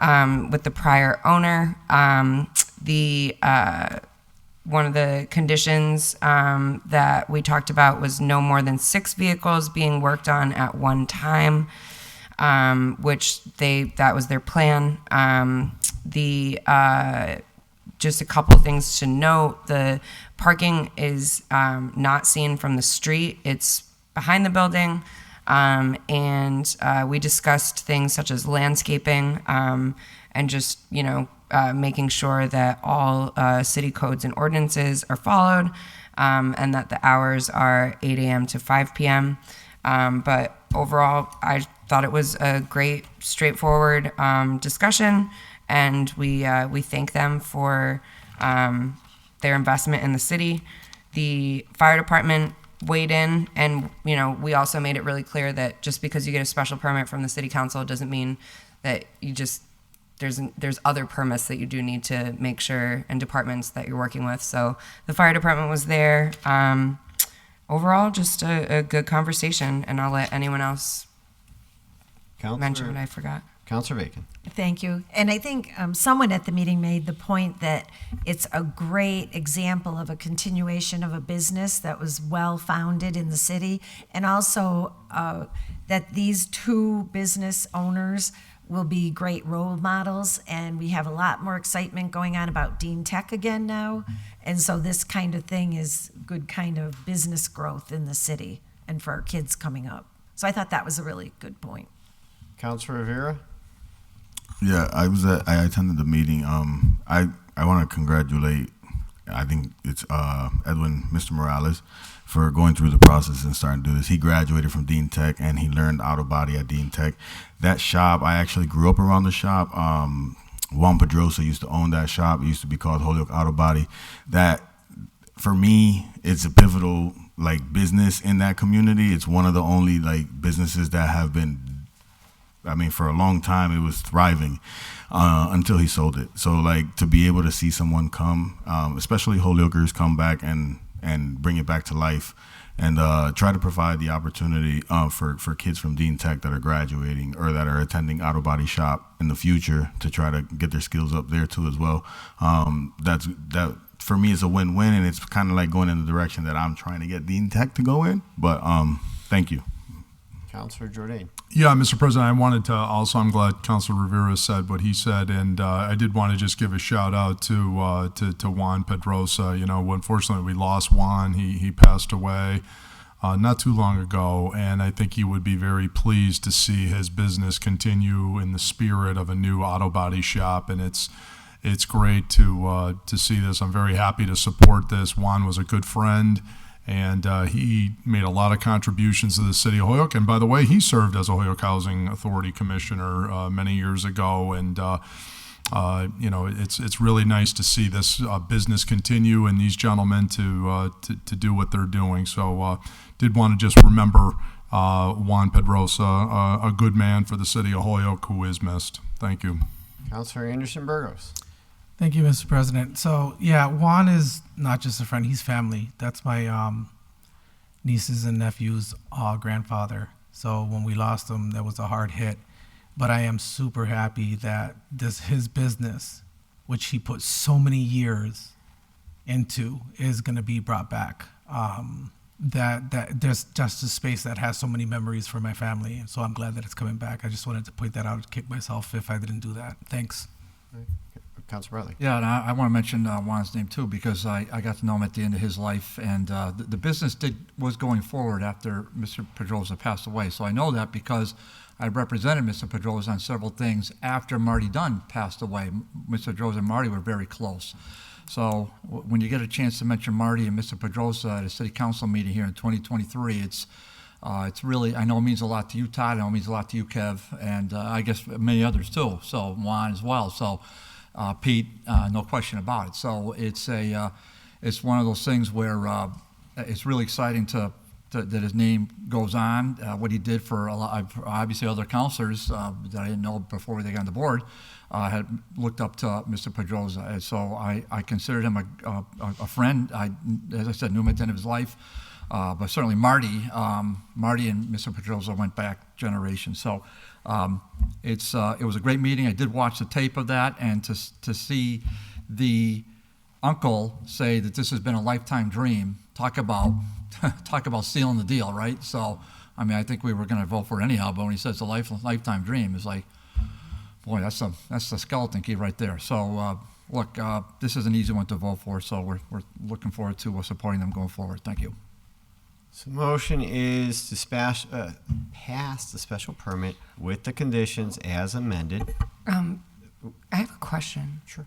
with the prior owner. One of the conditions that we talked about was no more than 6 vehicles being worked on at one time, which that was their plan. Just a couple things to note: the parking is not seen from the street; it's behind the building, and we discussed things such as landscaping and just making sure that all city codes and ordinances are followed, and that the hours are 8 a.m. to 5 p.m. But overall, I thought it was a great, straightforward discussion, and we thank them for their investment in the city. The fire department weighed in, and we also made it really clear that just because you get a special permit from the city council doesn't mean that you just there's other permits that you do need to make sure, and departments that you're working with. So the fire department was there. Overall, just a good conversation, and I'll let anyone else mention what I forgot. Counselor Bacon. Thank you. And I think someone at the meeting made the point that it's a great example of a continuation of a business that was well-founded in the city, and also that these two business owners will be great role models, and we have a lot more excitement going on about Dean Tech again now. And so this kind of thing is good kind of business growth in the city and for our kids coming up. So I thought that was a really good point. Counselor Rivera. Yeah, I attended the meeting. I want to congratulate, I think it's Edwin, Mr. Morales, for going through the process and starting to do this. He graduated from Dean Tech and he learned auto body at Dean Tech. That shop, I actually grew up around the shop. Juan Pedrosa used to own that shop. It used to be called Holyoke Auto Body. That, for me, it's a pivotal business in that community. It's one of the only businesses that have been, for a long time it was thriving until he sold it. So to be able to see someone come, especially Holyokers, come back and bring it back to life and try to provide the opportunity for kids from Dean Tech that are graduating or that are attending auto body shop in the future to try to get their skills up there too as well. That for me is a win-win, and it's kind of going in the direction that I'm trying to get Dean Tech to go in. But thank you. Councilor Jordan. Yeah, Mr. President, I wanted to also, I'm glad Councilor Rivera said what he said, and I did want to just give a shout out to Juan Pedrosa. Unfortunately, we lost Juan. He passed away not too long ago, and I think he would be very pleased to see his business continue in the spirit of a new auto body shop, and it's great to see this. I'm very happy to support this. Juan was a good friend. And he made a lot of contributions to the city of Holyoke. And by the way, he served as a Holyoke Housing Authority Commissioner many years ago. And it's really nice to see this business continue and these gentlemen to do what they're doing. So did want to just remember Juan Pedrosa, a good man for the city of Holyoke who is missed. Thank you. Councilor Anderson Burgos. Thank you, Mr. President. So, yeah, Juan is not just a friend, he's family. That's my nieces and nephews' grandfather. So when we lost him, that was a hard hit. But I am super happy that his business, which he put so many years into, is going to be brought back. That there's just a space that has so many memories for my family. And so I'm glad that it's coming back. I just wanted to point that out and kick myself if I didn't do that. Thanks. Councilor Bradley. Yeah, and I want to mention Juan's name too, because I got to know him at the end of his life, and the business was going forward after Mr. Pedrosa passed away. So I know that because I represented Mr. Pedrosa on several things after Marty Dunn passed away. Mr. Pedrosa and Marty were very close. So when you get a chance to mention Marty and Mr. Pedrosa at a city council meeting here in 2023, it's really, I know it means a lot to you, Todd. I know it means a lot to you, Kev, and I guess many others too. So Juan as well. So. Pete, no question about it. So it's one of those things where it's really exciting that his name goes on. What he did for obviously other counselors that I didn't know before they got on the board had looked up to Mr. Pedrosa. And so I considered him a friend. As I said, knew him at the end of his life. But certainly Marty and Mr. Pedrosa went back generations. So. It was a great meeting. I did watch the tape of that, and to see the uncle say that this has been a lifetime dream. Talk about sealing the deal, right? So, I think we were going to vote for it anyhow, but when he says a lifetime dream, it's like, boy, that's the skeleton key right there. So, look, this is an easy one to vote for. So we're looking forward to supporting them going forward. Thank you. So motion is to pass the special permit with the conditions as amended. I have a question. Sure.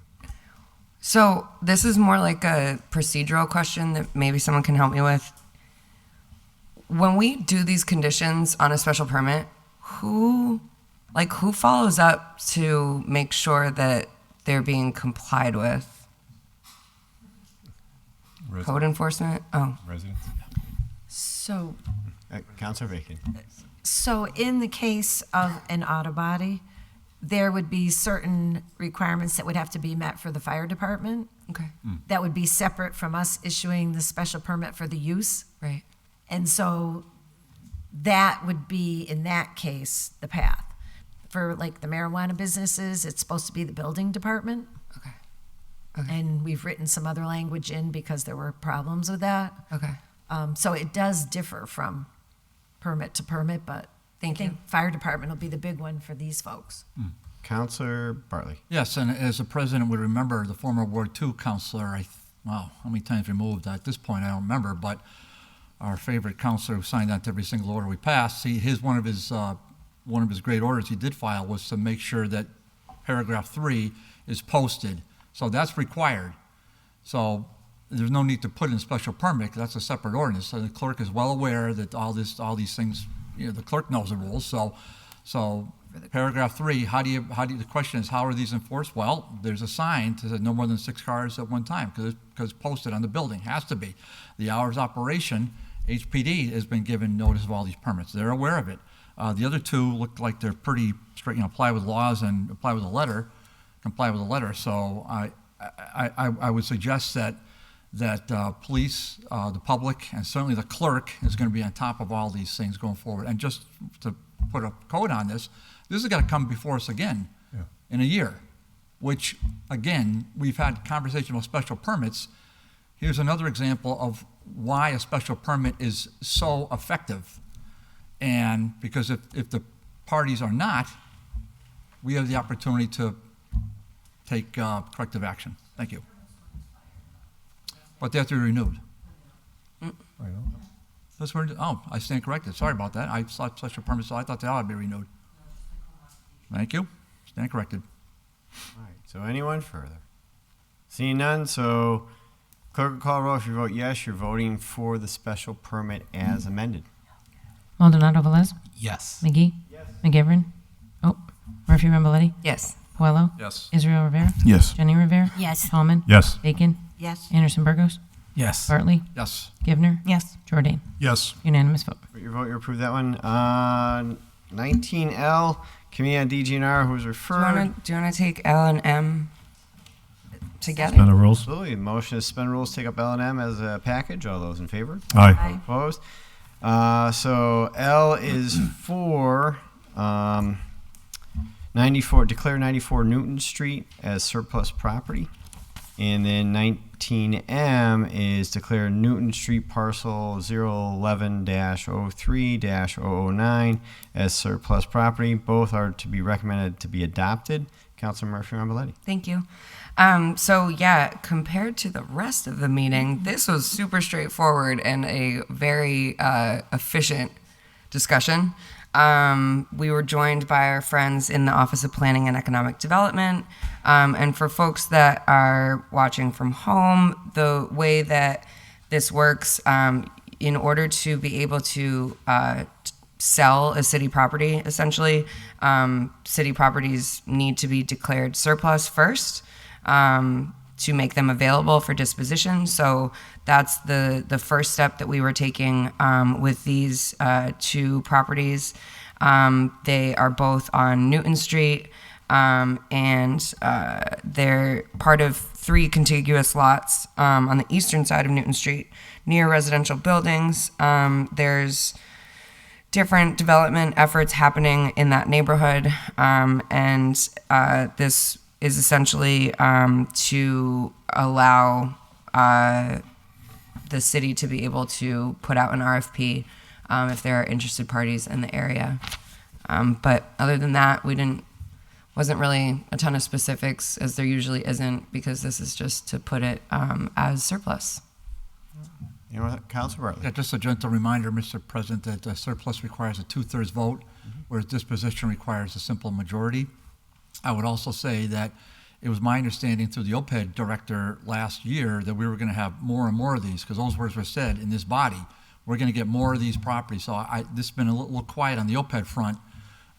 So this is more like a procedural question that maybe someone can help me with. When we do these conditions on a special permit, who follows up to make sure that they're being complied with? Code enforcement? Oh. Residents. So, Councilor Bacon. So in the case of an auto body, there would be certain requirements that would have to be met for the fire department. Okay. That would be separate from us issuing the special permit for the use. Right. And so that would be, in that case, the path. for like the marijuana businesses, it's supposed to be the building department. Okay. And we've written some other language in because there were problems with that. Okay. So it does differ from permit to permit, but I think fire department will be the big one for these folks. Counselor Bartley. Yes, and as the president would remember, the former Ward 2 counselor, wow, how many times removed? At this point, I don't remember, but our favorite counselor who signed on to every single order we passed, one of his great orders he did file was to make sure that paragraph 3 is posted. So that's required. So there's no need to put in a special permit, 'cause that's a separate ordinance. So the clerk is well aware that all these things, the clerk knows the rules. So paragraph 3, the question is, how are these enforced? Well, there's a sign to say no more than 6 cars at one time, because it's posted on the building, has to be. The hours of operation, HPD has been given notice of all these permits. They're aware of it. The other 2 look like they're pretty straight, apply with laws and comply with the letter. So I would suggest that police, the public, and certainly the clerk is going to be on top of all these things going forward. And just to put a code on this has got to come before us again in a year, which, again, we've had conversation about special permits. Here's another example of why a special permit is so effective. And because if the parties are not, we have the opportunity to take corrective action. Thank you. But they have to be renewed. I stand corrected. Sorry about that. I saw such a permit, so I thought they ought to be renewed. Thank you. Stand corrected. All right, so anyone further? Seeing none, so clerk will call roll. If you vote yes, you're voting for the special permit as amended. Maldonado Velez. Yes. McGee. Yes. McGivern. Oh, Murphy Ramboletti. Yes. Puello. Yes. Israel Rivera. Yes. Jenny Rivera. Yes. Tallman. Yes. Bacon. Yes. Anderson Burgos. Yes. Bartley. Yes. Givner. Yes. Jordan. Yes. Unanimous vote. Put your vote, you approve that one. 19L, Committee on DGNR, who's referred. Do you want to take L and M together? Suspend the rules. Absolutely. Motion to suspend rules, take up L and M as a package. All those in favor? Aye. Opposed? So L is for 94, declare 94 Newton Street as surplus property. And then 19M is declare Newton Street parcel 011-03-009 as surplus property. Both are to be recommended to be adopted. Councilor Murphy Ramboletti. Thank you. So yeah, compared to the rest of the meeting, this was super straightforward and a very efficient discussion. We were joined by our friends in the Office of Planning and Economic Development. And for folks that are watching from home, the way that this works, in order to be able to sell a city property, essentially, city properties need to be declared surplus first to make them available for disposition. So that's the first step that we were taking with these 2 properties. They are both on Newton Street, and they're part of 3 contiguous lots on the eastern side of Newton Street near residential buildings. There's different development efforts happening in that neighborhood, and this is essentially to allow the city to be able to put out an RFP if there are interested parties in the area. But other than that, wasn't really a ton of specifics, as there usually isn't, because this is just to put it as surplus. You know what, Councilor Bartley? Yeah, just a gentle reminder, Mr. President, that surplus requires a 2/3 vote, whereas disposition requires a simple majority. I would also say that it was my understanding through the OPED director last year that we were going to have more and more of these, because those words were said in this body. We're going to get more of these properties. So this has been a little quiet on the OPED front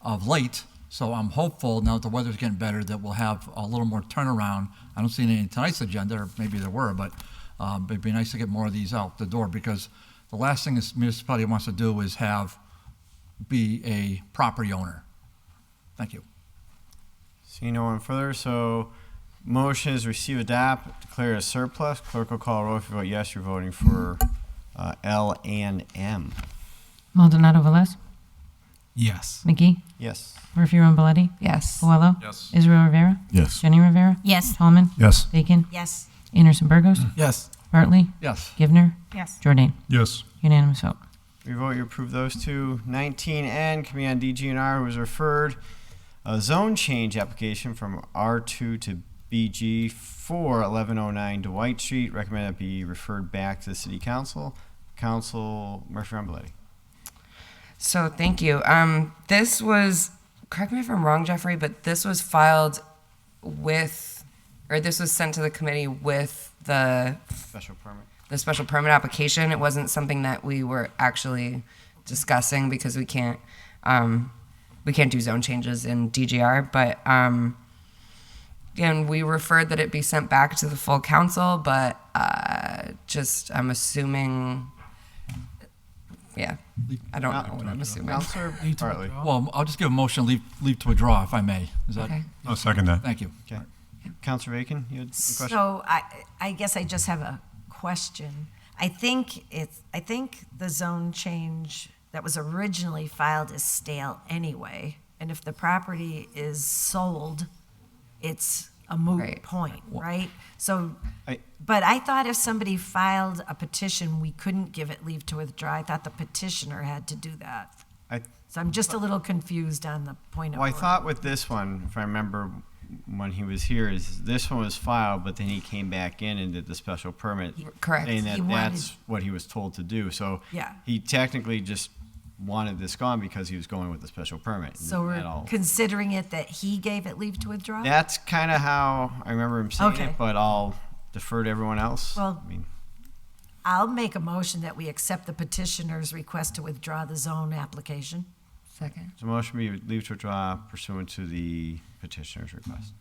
of late. So I'm hopeful, now that the weather's getting better, that we'll have a little more turnaround. I don't see any in tonight's agenda, or maybe there were, but it'd be nice to get more of these out the door, because the last thing this municipality wants to do is be a property owner. Thank you. See no one further, so motion is receive, adopt, declare a surplus. Clerk will call roll. If you vote yes, you're voting for L and M. Maldonado Velez. Yes. McGee, Yes. Murphy Ramboletti, Yes. Coelho, Yes. Israel Rivera, Yes. Jenny Rivera, Yes. Tallman, Yes. Bacon, Yes. Anderson Burgos, Yes. Bartley, Yes. Givner, Yes. Jordan. Yes. Unanimous vote. We vote you approve those two. 19N, Committee on DGNR was referred a zone change application from R2 to BG for 1109 Dwight Street. Recommend it be referred back to the City Council. Council Murphy Ramboletti. So thank you. This was, correct me if I'm wrong, Jeffrey, but this was filed with, or this was sent to the committee with the Special permit. special permit application. It wasn't something that we were actually discussing because we can't do zone changes in DGR. But again, we referred that it be sent back to the full council. But just I'm assuming, yeah, I don't know what I'm assuming. Counselor Bartley. Well, I'll just give a motion, leave to withdraw, if I may. Is that? Okay. I'll second that. Thank you. Okay. Counselor Bacon, you had a question? So I guess I just have a question. I think the zone change that was originally filed is stale anyway. And if the property is sold, it's a moot Right. point, right? So, I- but I thought if somebody filed a petition, we couldn't give it leave to withdraw. I thought the petitioner had to do that. So I'm just a little confused on the point of Well, I order. thought with this one, if I remember when he was here, is this one was filed, but then he came back in and did the special permit. Correct. Saying He that wanted- that's what he was told to do. So Yeah. he technically just wanted this gone because he was going with the special permit. So at we're all. considering it that he gave it leave to withdraw? That's kind of how I remember him saying Okay. it, but I'll defer to everyone else. Well- I mean, I'll make a motion that we accept the petitioner's request to withdraw the zone application. Second. so motion be leave to withdraw pursuant to the petitioner's request.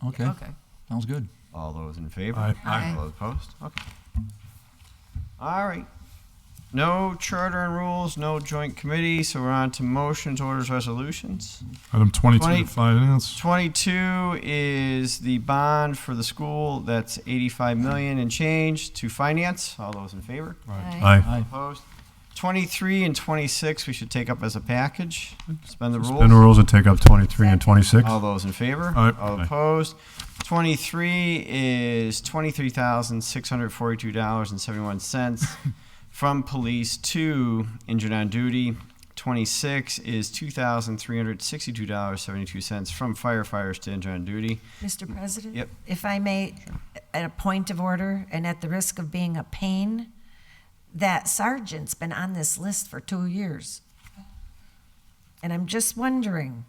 Okay. Okay. Sounds good. All those in favor? Aye. Aye. All those opposed? Okay. All right. No charter and rules, no joint committee, so we're on to motions, orders, resolutions. Item 22 20 to finance. 22 is the bond for the school, that's 85 million and change to finance. All those in favor? Aye. Aye. Opposed? 23 and 26 we should take up as a package. Suspend the rules. Suspend the rules and take up 23 and 26. All those in favor? Aye. All Aye. opposed? 23 is $23,642.71 from police to injured on duty. 26 is $2,362.72 from firefighters to injured on duty. Mr. President? Yep. If I may, at a point of order and at the risk of being a pain, that sergeant's been on this list for 2 years. And I'm just wondering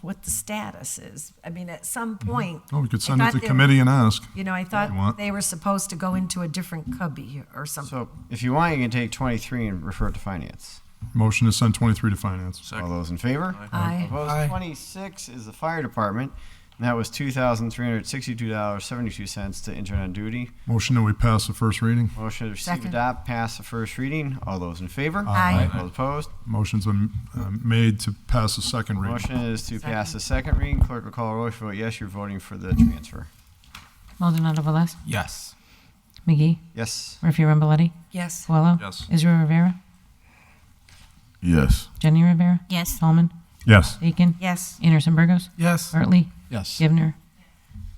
what the status is. I mean, at some point. Oh, we could I send it thought to they- committee and ask. You know, I you thought want. they were supposed to go into a different cubby or something. So if you want, you can take 23 and refer it to finance. Motion to send 23 to finance. All those in favor? Aye. Opposed? Aye. 26 is the fire department, and that was $2,362.72 to intern on duty. Motion that we pass the first reading. Motion to receive, Second. adopt, pass the first reading. All those in favor? Aye. All opposed? Motion's been made to pass the second reading. Motion is to pass the second reading. Clerk will call a roll. If you vote yes, you're voting for the transfer. Maldonado Velez, Yes. McGee, Yes. Murphy Ramboletti, Yes. Coelho, Yes. Israel Rivera, Yes. Jenny Rivera, Yes. Tallman, Yes. Bacon, Yes. Anderson Burgos, Yes. Bartley, Yes. Givner,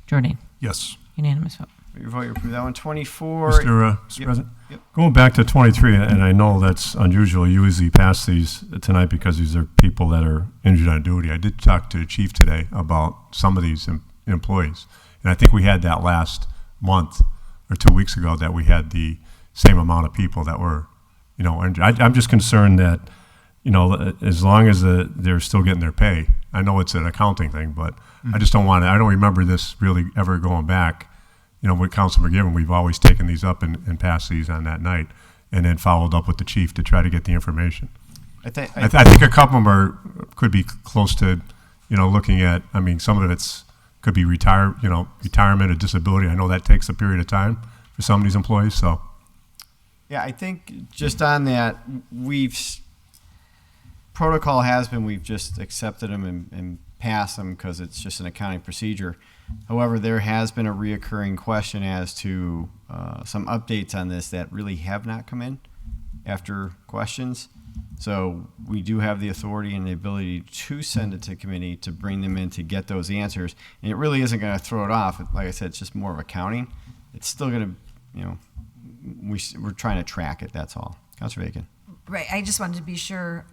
Jordan. Yes. Unanimous vote. Your vote, you approve that one. 24. Mr. Yep. President, Yep. going back to 23, and I know that's unusual, you usually pass these tonight because these are people that are injured on duty. I did talk to the chief today about some of these employees, and I think we had that last month or 2 weeks ago that we had the same amount of people that were, injured. I'm just concerned that, as long as they're still getting their pay. I know it's an accounting thing, but I just don't want to, I don't remember this really ever going back. With Councilor McGivern, we've always taken these up and passed these on that night and then followed up with the chief to try to get the information. I think, I think a couple of them could be close to, looking at, some of it's, could be retirement or disability. I know that takes a period of time for some of these employees, so. yeah, I think just on that, protocol has been we've just accepted them and passed them because it's just an accounting procedure. However, there has been a reoccurring question as to some updates on this that really have not come in after questions. So we do have the authority and the ability to send it to committee, to bring them in, to get those answers. And it really isn't going to throw it off. Like I said, it's just more of accounting. It's still going to, we're trying to track it, that's all. Councilor Bacon. Right, I just wanted to be sure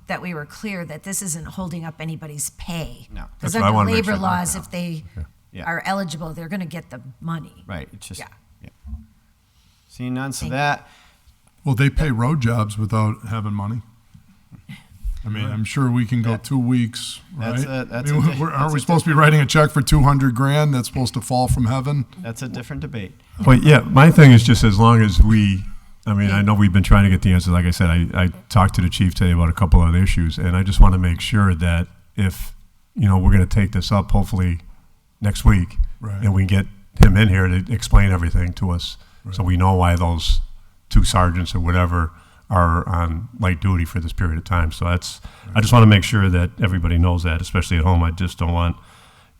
that we were clear that this isn't holding up anybody's pay. No. Because That's what I under wanna make labor sure. laws, if they Yeah. are eligible, they're going to get the money. Right, it's just, Yeah. yeah. Seeing none, so Thank that, Well, they pay road jobs without having money. I mean, I'm sure we can go 2 weeks, right? That's I mean, aren't we supposed to be writing a check for 200 grand that's supposed to fall from heaven? that's a different debate. But yeah, my thing is just as long as I know we've been trying to get the answers. Like I said, I talked to the chief today about a couple of issues, and I just want to make sure that if, we're going to take this up hopefully next week, Right. and we get him in here to explain everything to us, so we know why those 2 sergeants or whatever are on light duty for this period of time. So I just want to make sure that everybody knows that, especially at home. I just don't want,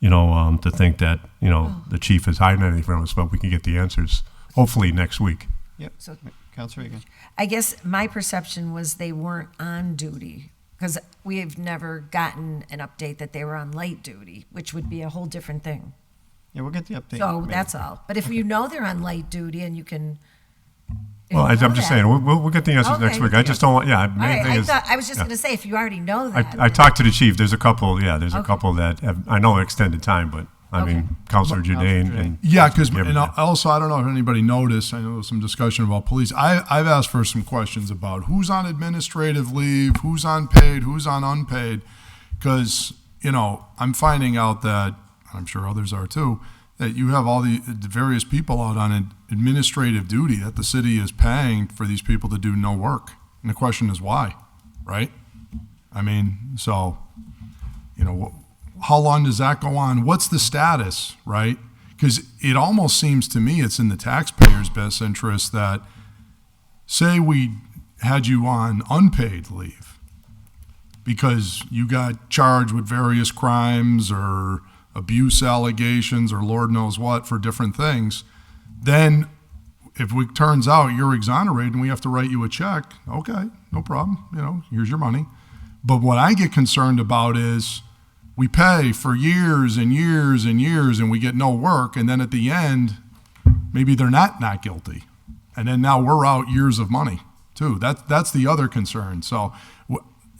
to think that, the chief is hiding anything from us, but we can get the answers hopefully next week. Yep, So- Councilor Reagan. I guess my perception was they weren't on duty, because we have never gotten an update that they were on light duty, which would be a whole different thing. Yeah, we'll get the update. So Maybe. that's all. But if you know they're on light duty and you can. Well, I'm just saying, we'll get the answers next Okay. week. I just don't want, All main right, thing is. I was just going to say, if you already know that. I talked to the chief. There's a couple, a Okay. couple that have, I know extended time, but I mean, Councilor Jardine and. Yeah, because everything. also, I don't know if anybody noticed, I know there was some discussion about police. I've asked for some questions about who's on administrative leave, who's on paid, who's on unpaid. Because, I'm finding out that, I'm sure others are too, that you have all the various people out on administrative duty that the city is paying for these people to do no work. And the question is why, right? I mean, so, how long does that go on? What's the status, right? Because it almost seems to me it's in the taxpayer's best interest that, say we had you on unpaid leave because you got charged with various crimes or abuse allegations or Lord knows what for different things, then if it turns out you're exonerated and we have to write you a check, okay, no problem, here's your money. But what I get concerned about is we pay for years and years and years and we get no work, and then at the end, maybe they're not guilty. And then now we're out years of money too. That's the other concern. So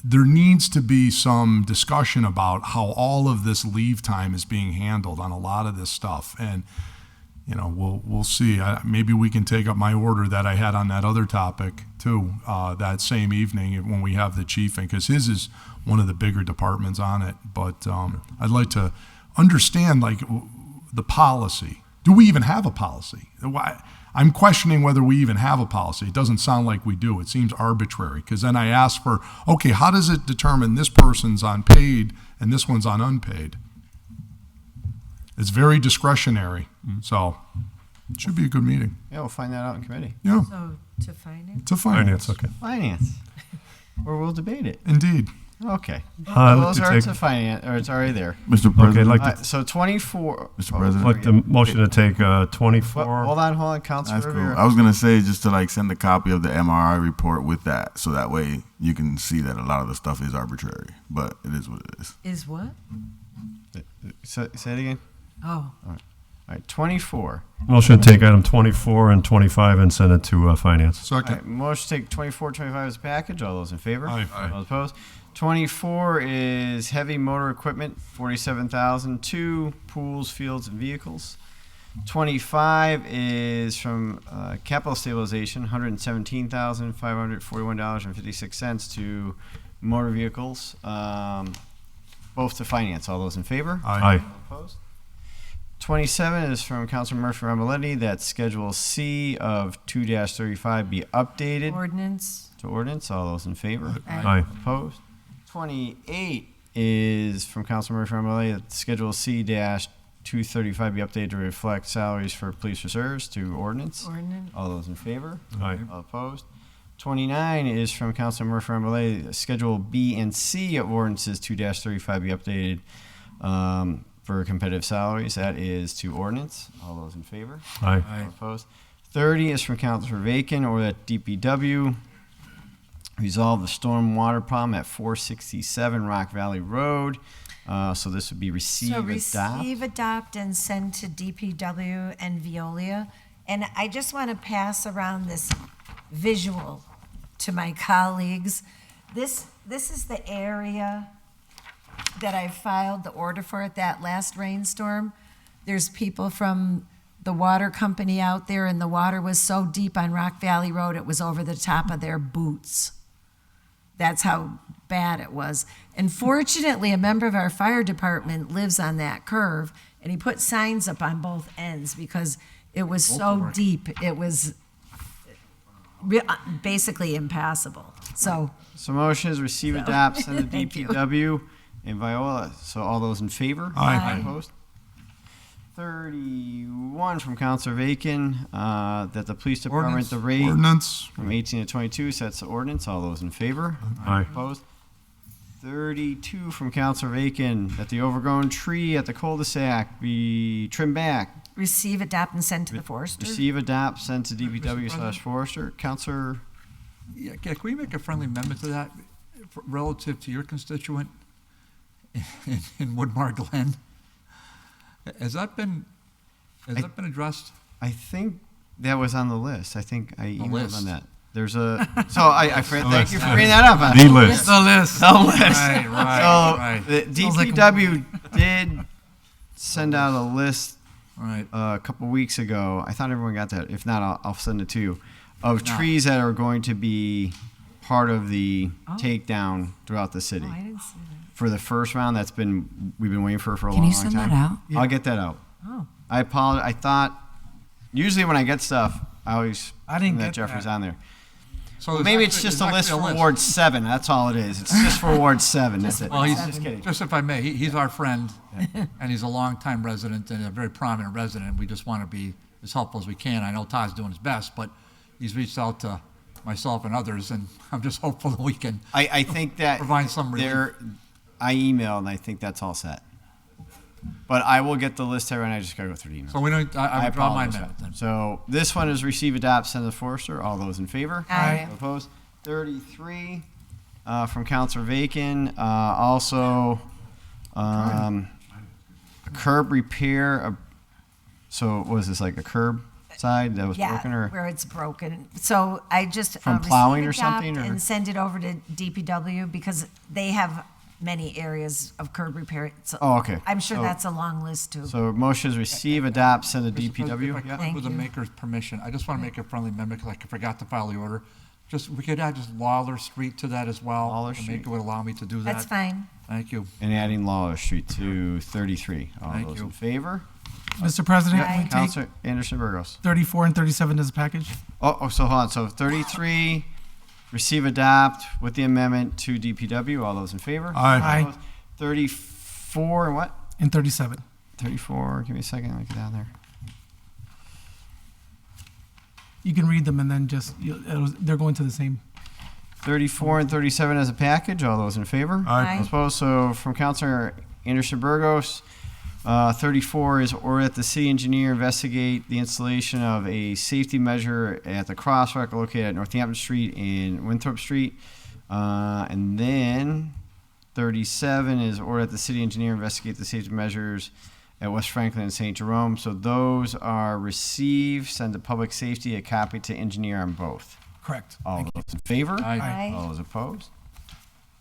there needs to be some discussion about how all of this leave time is being handled on a lot of this stuff. And, we'll see. Maybe we can take up my order that I had on that other topic too, that same evening when we have the chief in, because his is one of the bigger departments on it. But I'd like to understand the policy. Do we even have a policy? I'm questioning whether we even have a policy. It doesn't sound like we do. It seems arbitrary, because then I ask for, okay, how does it determine this person's on paid and this one's on unpaid? It's very discretionary. So it should be a good meeting. Yeah, we'll find that out in committee. Yeah, So to finance? to finance. Okay. Finance. Or we'll debate it. Indeed. Okay. I'd like Those to are take- to finance, or it's already there. Mr. Okay, President. like All right, so 24. Mr. oh, President. Like the motion to take 24. Well, hold on, Councilor That's cool. Rivera. I was gonna say just to send a copy of the MRI report with that, so that way you can see that a lot of the stuff is arbitrary, but it is what it is. Is what? Say it again. Oh. All right, 24. Motion to take item 24 and 25 and send it to finance. All Second. right, motion to take 24, 25 as a package. All those in favor? Aye. All opposed? 24 is heavy motor equipment, 47,002, pools, fields, and vehicles. 25 is from capital stabilization, $117,541.56 to motor vehicles, both to finance. All those in favor? Aye. All opposed? 27 is from Councilor Murphy Ramboletti, that Schedule C of 2-35 be updated Ordinance? to ordinance. All those in favor? Aye. Opposed? 28 is from Councilor Murphy Ramboletti, that Schedule C-235 be updated to reflect salaries for police reserves to ordinance. Ordinance? All those in favor? Aye. All opposed? 29 is from Councilor Murphy Ramboletti, Schedule B and C of ordinances 2-35 be updated for competitive salaries. That is to ordinance. All those in favor? Aye. All opposed? 30 is from Councilor Bacon, or that DPW resolve the storm water problem at 467 Rock Valley Road. So this would be receive, So adopt. receive, adopt, and send to DPW and Veolia. And I just want to pass around this visual to my colleagues. This is the area that I filed the order for at that last rainstorm. There's people from the water company out there, and the water was so deep on Rock Valley Road, it was over the top of their boots. That's how bad it was. And fortunately, a member of our fire department lives on that curve, and he put signs up on both ends because it was so deep. It was basically impassable. So motion is receive, adopt, send to Thank you. DPW and Viola. So all those in favor? Aye. Opposed? 31 from Counselor Vacan, that the police department, the rate Ordinance. from 18 to 22 sets the ordinance. All those in favor? Aye. Opposed? 32 from Counselor Vacan, that the overgrown tree at the cul-de-sac be trimmed back. receive, adopt, and send to the forester. Receive, adopt, send to DPW/forester. Counselor, Yeah, can we make a friendly amendment to that relative to your constituent in Woodmar Glen? Has that been addressed? I think that was on the list. I think I emailed list. on that. There's a, so I thank you for bringing that up. The list. The list. The list. Right, right, So right. the DPW did send out a list Right. a couple weeks ago. I thought everyone got that. If not, I'll send it to you. Of trees that are going to be part of the takedown throughout the city. Oh, I didn't see that. For the first round, we've been waiting for a Can long, you long send time. that out? I'll get that out. Oh. I apologize. I thought, usually when I get stuff, I always I didn't think that get Jeffrey's that. on there. So there's Maybe it's actually- just a there's list actually for Ward 7. That's all it is. It's just for Ward 7. That's it. Well, he's just kidding. just if I may, he's our friend, and he's a longtime resident and a very prominent resident. We just want to be as helpful as we can. I know Todd's doing his best, but he's reached out to myself and others, and I'm just hopeful that we can. I think that Provide some relief. I emailed, and I think that's all set. But I will get the list here, and I just got to go through the email. So we don't. I withdraw my apologize. amendment then. So this one is receive, adopt, send to the forester. All those in favor? Aye. Opposed? 33 from Counselor Vacan. Also, a curb repair. So was this like a curb side that was broken, Yeah, or where it's broken. So I just From receive, plowing or adopt, something, or- and send it over to DPW because they have many areas of curb repair. So Oh, okay. I'm sure So- that's a long list too. So motion is receive, adopt, send to Mr. President, DPW. if I could, Yeah. with the you. maker's permission, I just want to make a friendly amendment because I forgot to file the order. We could add just Lawler Street to that as well. Lawler The Street. maker would allow me to do that. That's fine. Thank you. And adding Lawler Street to 33. All Thank those you. in favor? Mr. President, Aye. can we take Counselor Anderson Burgos. 34 and 37 as a package? So hold on. So 33, receive, adopt with the amendment to DPW. All those in favor? Aye. Opposed? 34 and what? And 37. 34. Give me a second. Let me get down there. You can read them and then just, they're going to the same. 34 and 37 as a package. All those in favor? Aye. Those opposed? So from Counselor Anderson Burgos, 34 is order that the city engineer investigate the installation of a safety measure at the crosswalk located at Northampton Street and Winthrop Street. And then 37 is order that the city engineer investigate the safety measures at West Franklin and St. Jerome. So those are receive, send to public safety, a copy to engineer on both. Correct. All those in favor? Aye. Aye. All those opposed?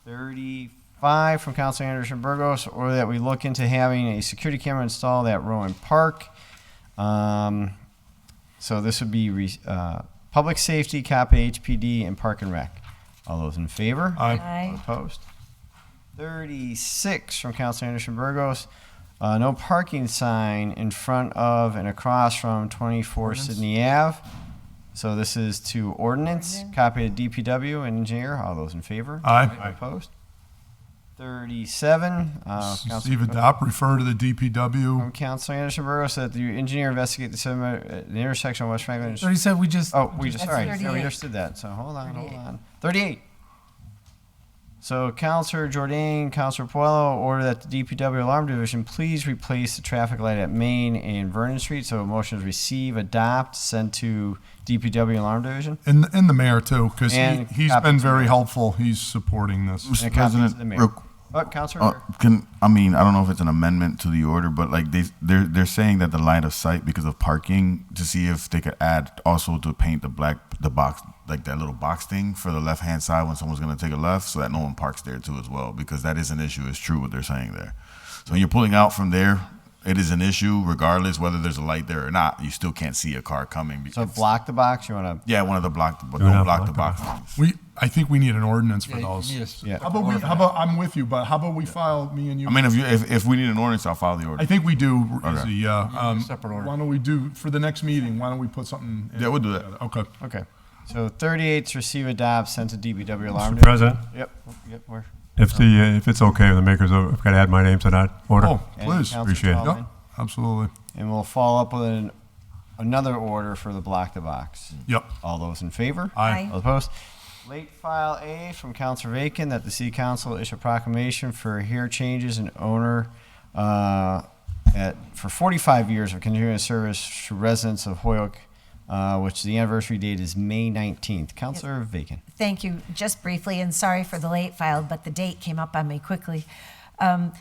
35 from Councilor Anderson Burgos, or that we look into having a security camera installed at Rowan Park. So this would be public safety, copy HPD, and Park and Rec. All those in favor? Aye. All opposed? 36 from Councilor Anderson Burgos. No parking sign in front of and across from 24 Sydney Ave. So this is to ordinance, copy to DPW and engineer. All those in favor? Aye. Opposed? 37. Receive, adopt, refer to the DPW. From Councilor Anderson Burgos that the engineer investigate the intersection of West Franklin. and- 37, we just. Oh, we just, That's all right. Yeah, we 38. just did that. So hold on. 38. So Counselor Jordan, Counselor Puello, order that the DPW Alarm Division please replace the traffic light at Main and Vernon Street. So a motion is receive, adopt, send to DPW Alarm Division. And the mayor too, because And he's copies been to the very mayor. helpful. He's supporting this. Mr. And copies President, to the mayor. real- Oh, Counselor. I don't know if it's an amendment to the order, but like they're saying that the line of sight because of parking, to see if they could add also to paint the box, like that little box thing for the left hand side when someone's gonna take a left, so that no one parks there too as well, because that is an issue. It's true what they're saying there. So when you're pulling out from there, it is an issue regardless whether there's a light there or not. You still can't see a car coming. So block the box. You want to? Yeah, one of the block, but Do not don't block the block box. I think we need an ordinance for Yeah, those. yes. Yeah. How about I'm with you, but how about we file me and you? I mean, if we need an ordinance, I'll file the order. I think we do, Okay. Izzy, yeah. Separate order. Why don't we do, for the next meeting, why don't we put something? Yeah, we'll do that. Okay. Okay. So 38 's receive, adopt, send to DPW Alarm Mr. President, Yep. Yep. Where? if it's okay with the makers, I've got to add my name to that order. Oh, And please. Counselor Appreciate it. Tallman. Yep, absolutely. And we'll follow up with another order for the block the box. Yep. All those in favor? Aye. All opposed? Late file A from Counselor Vacan that the City Council issue a proclamation for here changes in owner for 45 years of continuous service to residents of Hoyoke, which the anniversary date is May 19th. Counselor Vacan. Thank you. Just briefly, and sorry for the late file, but the date came up on me quickly.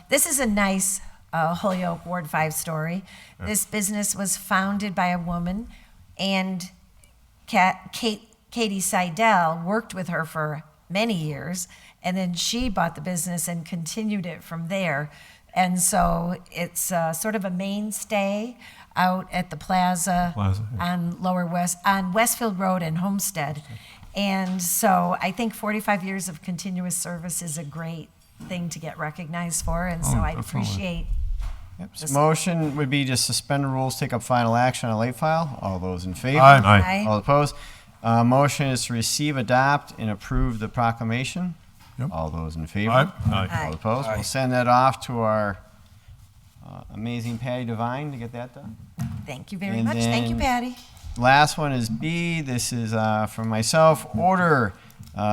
This is a nice Holyoke Ward 5 story. This business was founded by a woman, and Katie Seidel worked with her for many years, and then she bought the business and continued it from there. And so it's sort of a mainstay out at the plaza, on Westfield Road and Homestead. And so I think 45 years of continuous service is a great thing to get recognized for, and so I appreciate. So motion would be to suspend the rules, take up final action on a late file. All those in favor? Aye. Aye. All opposed? Motion is to receive, adopt, and approve the proclamation. Yep. All those in favor? Aye. Aye. All opposed? We'll send that off to our amazing Patty Devine to get that done. Thank you very And much. Thank you, then- Patty. Last one is B. This is from myself. Order.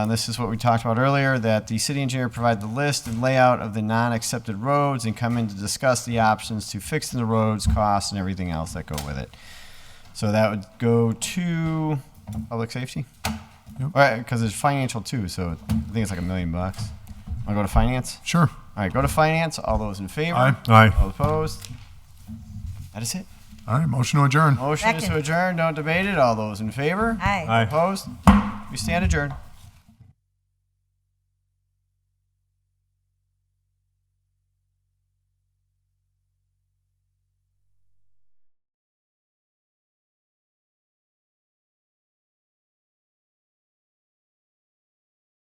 This is what we talked about earlier, that the city engineer provide the list and layout of the non-accepted roads and come in to discuss the options to fix the roads, costs, and everything else that go with it. So that would go to public safety? Yep. All right, because it's financial too, so I think it's like $1 million. Want to go to finance? Sure. All right, go to finance. All those in favor? Aye. Aye. All opposed? That is it. All right, motion to adjourn. Motion is to Second. adjourn. Don't debate it. All those in favor? Aye. Aye. Opposed? We stand adjourned.